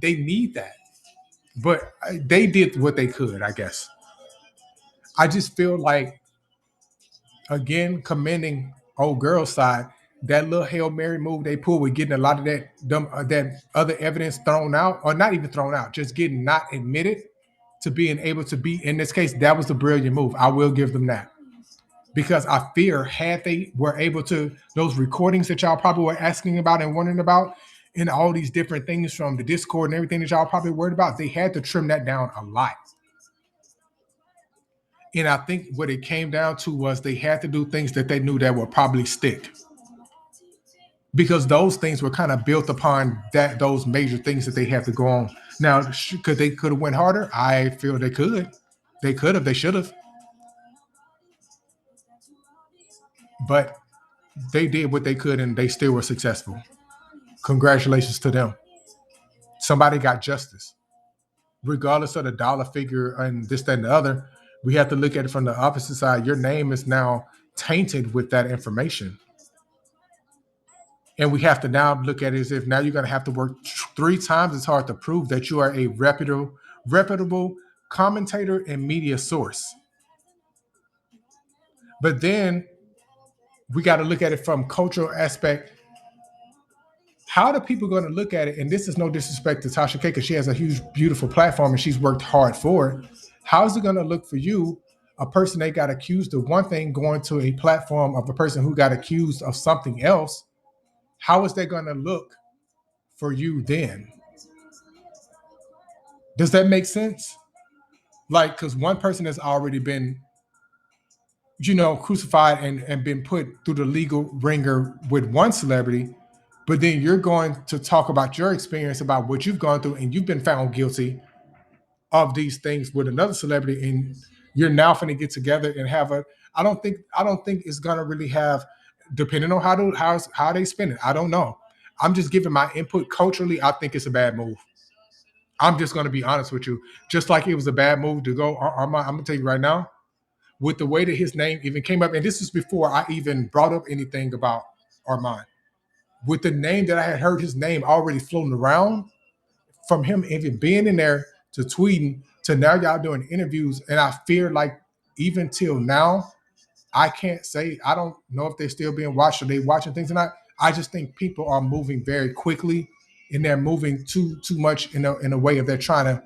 They need that. But they did what they could, I guess. I just feel like, again, commending old girl's side, that little Hail Mary move they pulled with getting a lot of that other evidence thrown out, or not even thrown out, just getting not admitted to being able to be in this case. That was the brilliant move. I will give them that. Because I fear had they were able to, those recordings that y'all probably were asking about and wondering about, and all these different things from the Discord and everything that y'all probably worried about, they had to trim that down a lot. And I think what it came down to was they had to do things that they knew that would probably stick. Because those things were kind of built upon those major things that they had to go on. Now, could have went harder? I feel they could. They could have. They should have. But they did what they could, and they still were successful. Congratulations to them. Somebody got justice. Regardless of the dollar figure and this, that, and the other, we have to look at it from the opposite side. Your name is now tainted with that information. And we have to now look at it as if now you're going to have to work 3 times as hard to prove that you are a reputable commentator and media source. But then we got to look at it from cultural aspect. How are people going to look at it? And this is no disrespect to Tasha K, because she has a huge, beautiful platform and she's worked hard for it. How is it going to look for you a person they got accused of one thing going to a platform of a person who got accused of something else, how is that going to look for you then? Does that make sense? Like, because one person has already been, crucified and been put through the legal ringer with one celebrity, but then you're going to talk about your experience about what you've gone through and you've been found guilty of these things with another celebrity, and you're now going to get together and have a. I don't think it's gonna really have, depending on how they spend it. I don't know. I'm just giving my input culturally. I think it's a bad move. I'm just gonna be honest with you. Just like it was a bad move to go. Armand, I'm gonna tell you right now, with the way that his name even came up, and this is before I even brought up anything about Armand. With the name that I had heard his name already floating around, from him even being in there to tweeting to now y'all doing interviews, and I fear like even till now, I can't say, I don't know if they're still being watched or they watching things or not. I just think people are moving very quickly, and they're moving too much in a way of they're trying to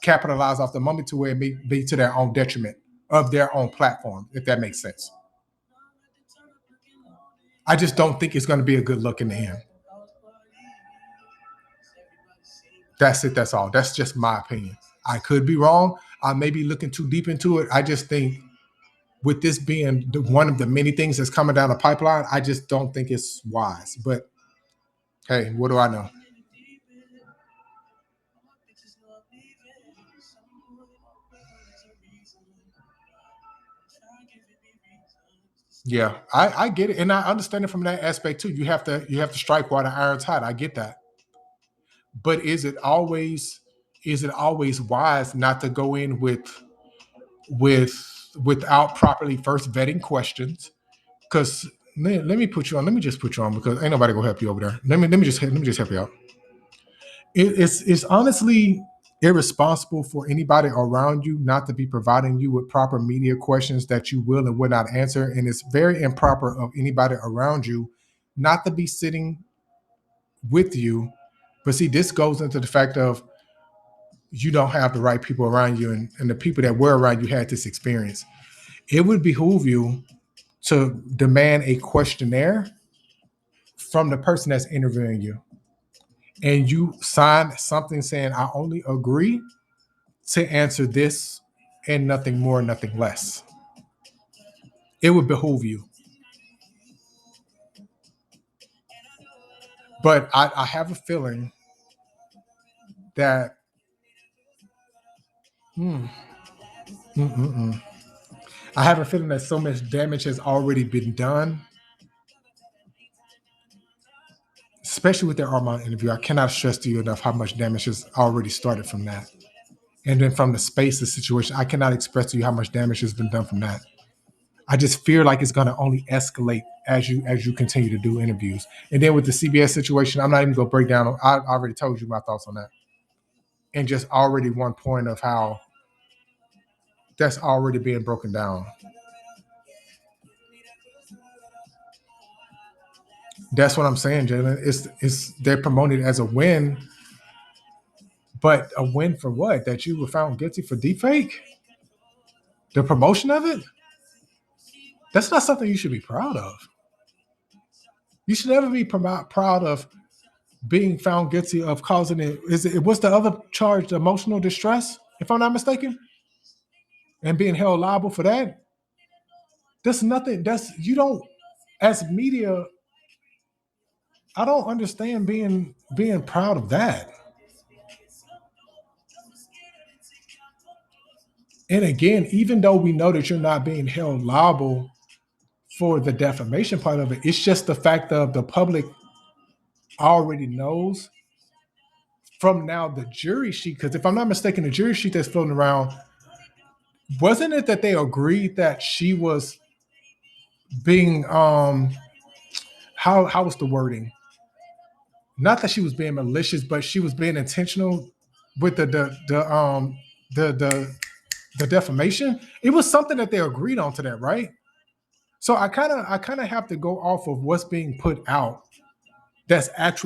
capitalize off the moment to where it may be to their own detriment of their own platform, if that makes sense. I just don't think it's going to be a good look in the end. That's it. That's all. That's just my opinion. I could be wrong. I may be looking too deep into it. I just think with this being one of the many things that's coming down the pipeline, I just don't think it's wise. But hey, what do I know? Yeah, I get it, and I understand it from that aspect too. You have to strike while the iron's hot. I get that, but is it always wise not to go in without properly first vetting questions? Because let me put you on. Let me just put you on because ain't nobody gonna help you over there. Let me just help you out. It's honestly irresponsible for anybody around you not to be providing you with proper media questions that you will and will not answer, and it's very improper of anybody around you not to be sitting with you. But see, this goes into the fact of you don't have the right people around you, and the people that were around you had this experience. It would behoove you to demand a questionnaire from the person that's interviewing you, and you sign something saying, I only agree to answer this and nothing more, nothing less. It would behoove you. But I have a feeling that hmm, mm, mm, mm. I have a feeling that so much damage has already been done, especially with the Armand interview. I cannot stress to you enough how much damage has already started from that. And then from the spaces situation, I cannot express to you how much damage has been done from that. I just fear like it's going to only escalate as you continue to do interviews. And then with the CBS situation, I'm not even going to break down. I already told you my thoughts on that, and just already one point of how that's already being broken down. That's what I'm saying, Jalen. It's they're promoting it as a win, but a win for what? That you were found guilty for deepfake? The promotion of it? That's not something you should be proud of. You should never be proud of being found guilty of causing it. Is it what's the other charge? Emotional distress, if I'm not mistaken, and being held liable for that. That's nothing. That's you don't. As media, I don't understand being proud of that. And again, even though we know that you're not being held liable for the defamation part of it, it's just the fact of the public already knows from now the jury sheet. Because if I'm not mistaken, the jury sheet that's floating around, wasn't it that they agreed that she was being how was the wording? Not that she was being malicious, but she was being intentional with the the defamation. It was something that they agreed on to that, right? So I kind of have to go off of what's being put out that's actually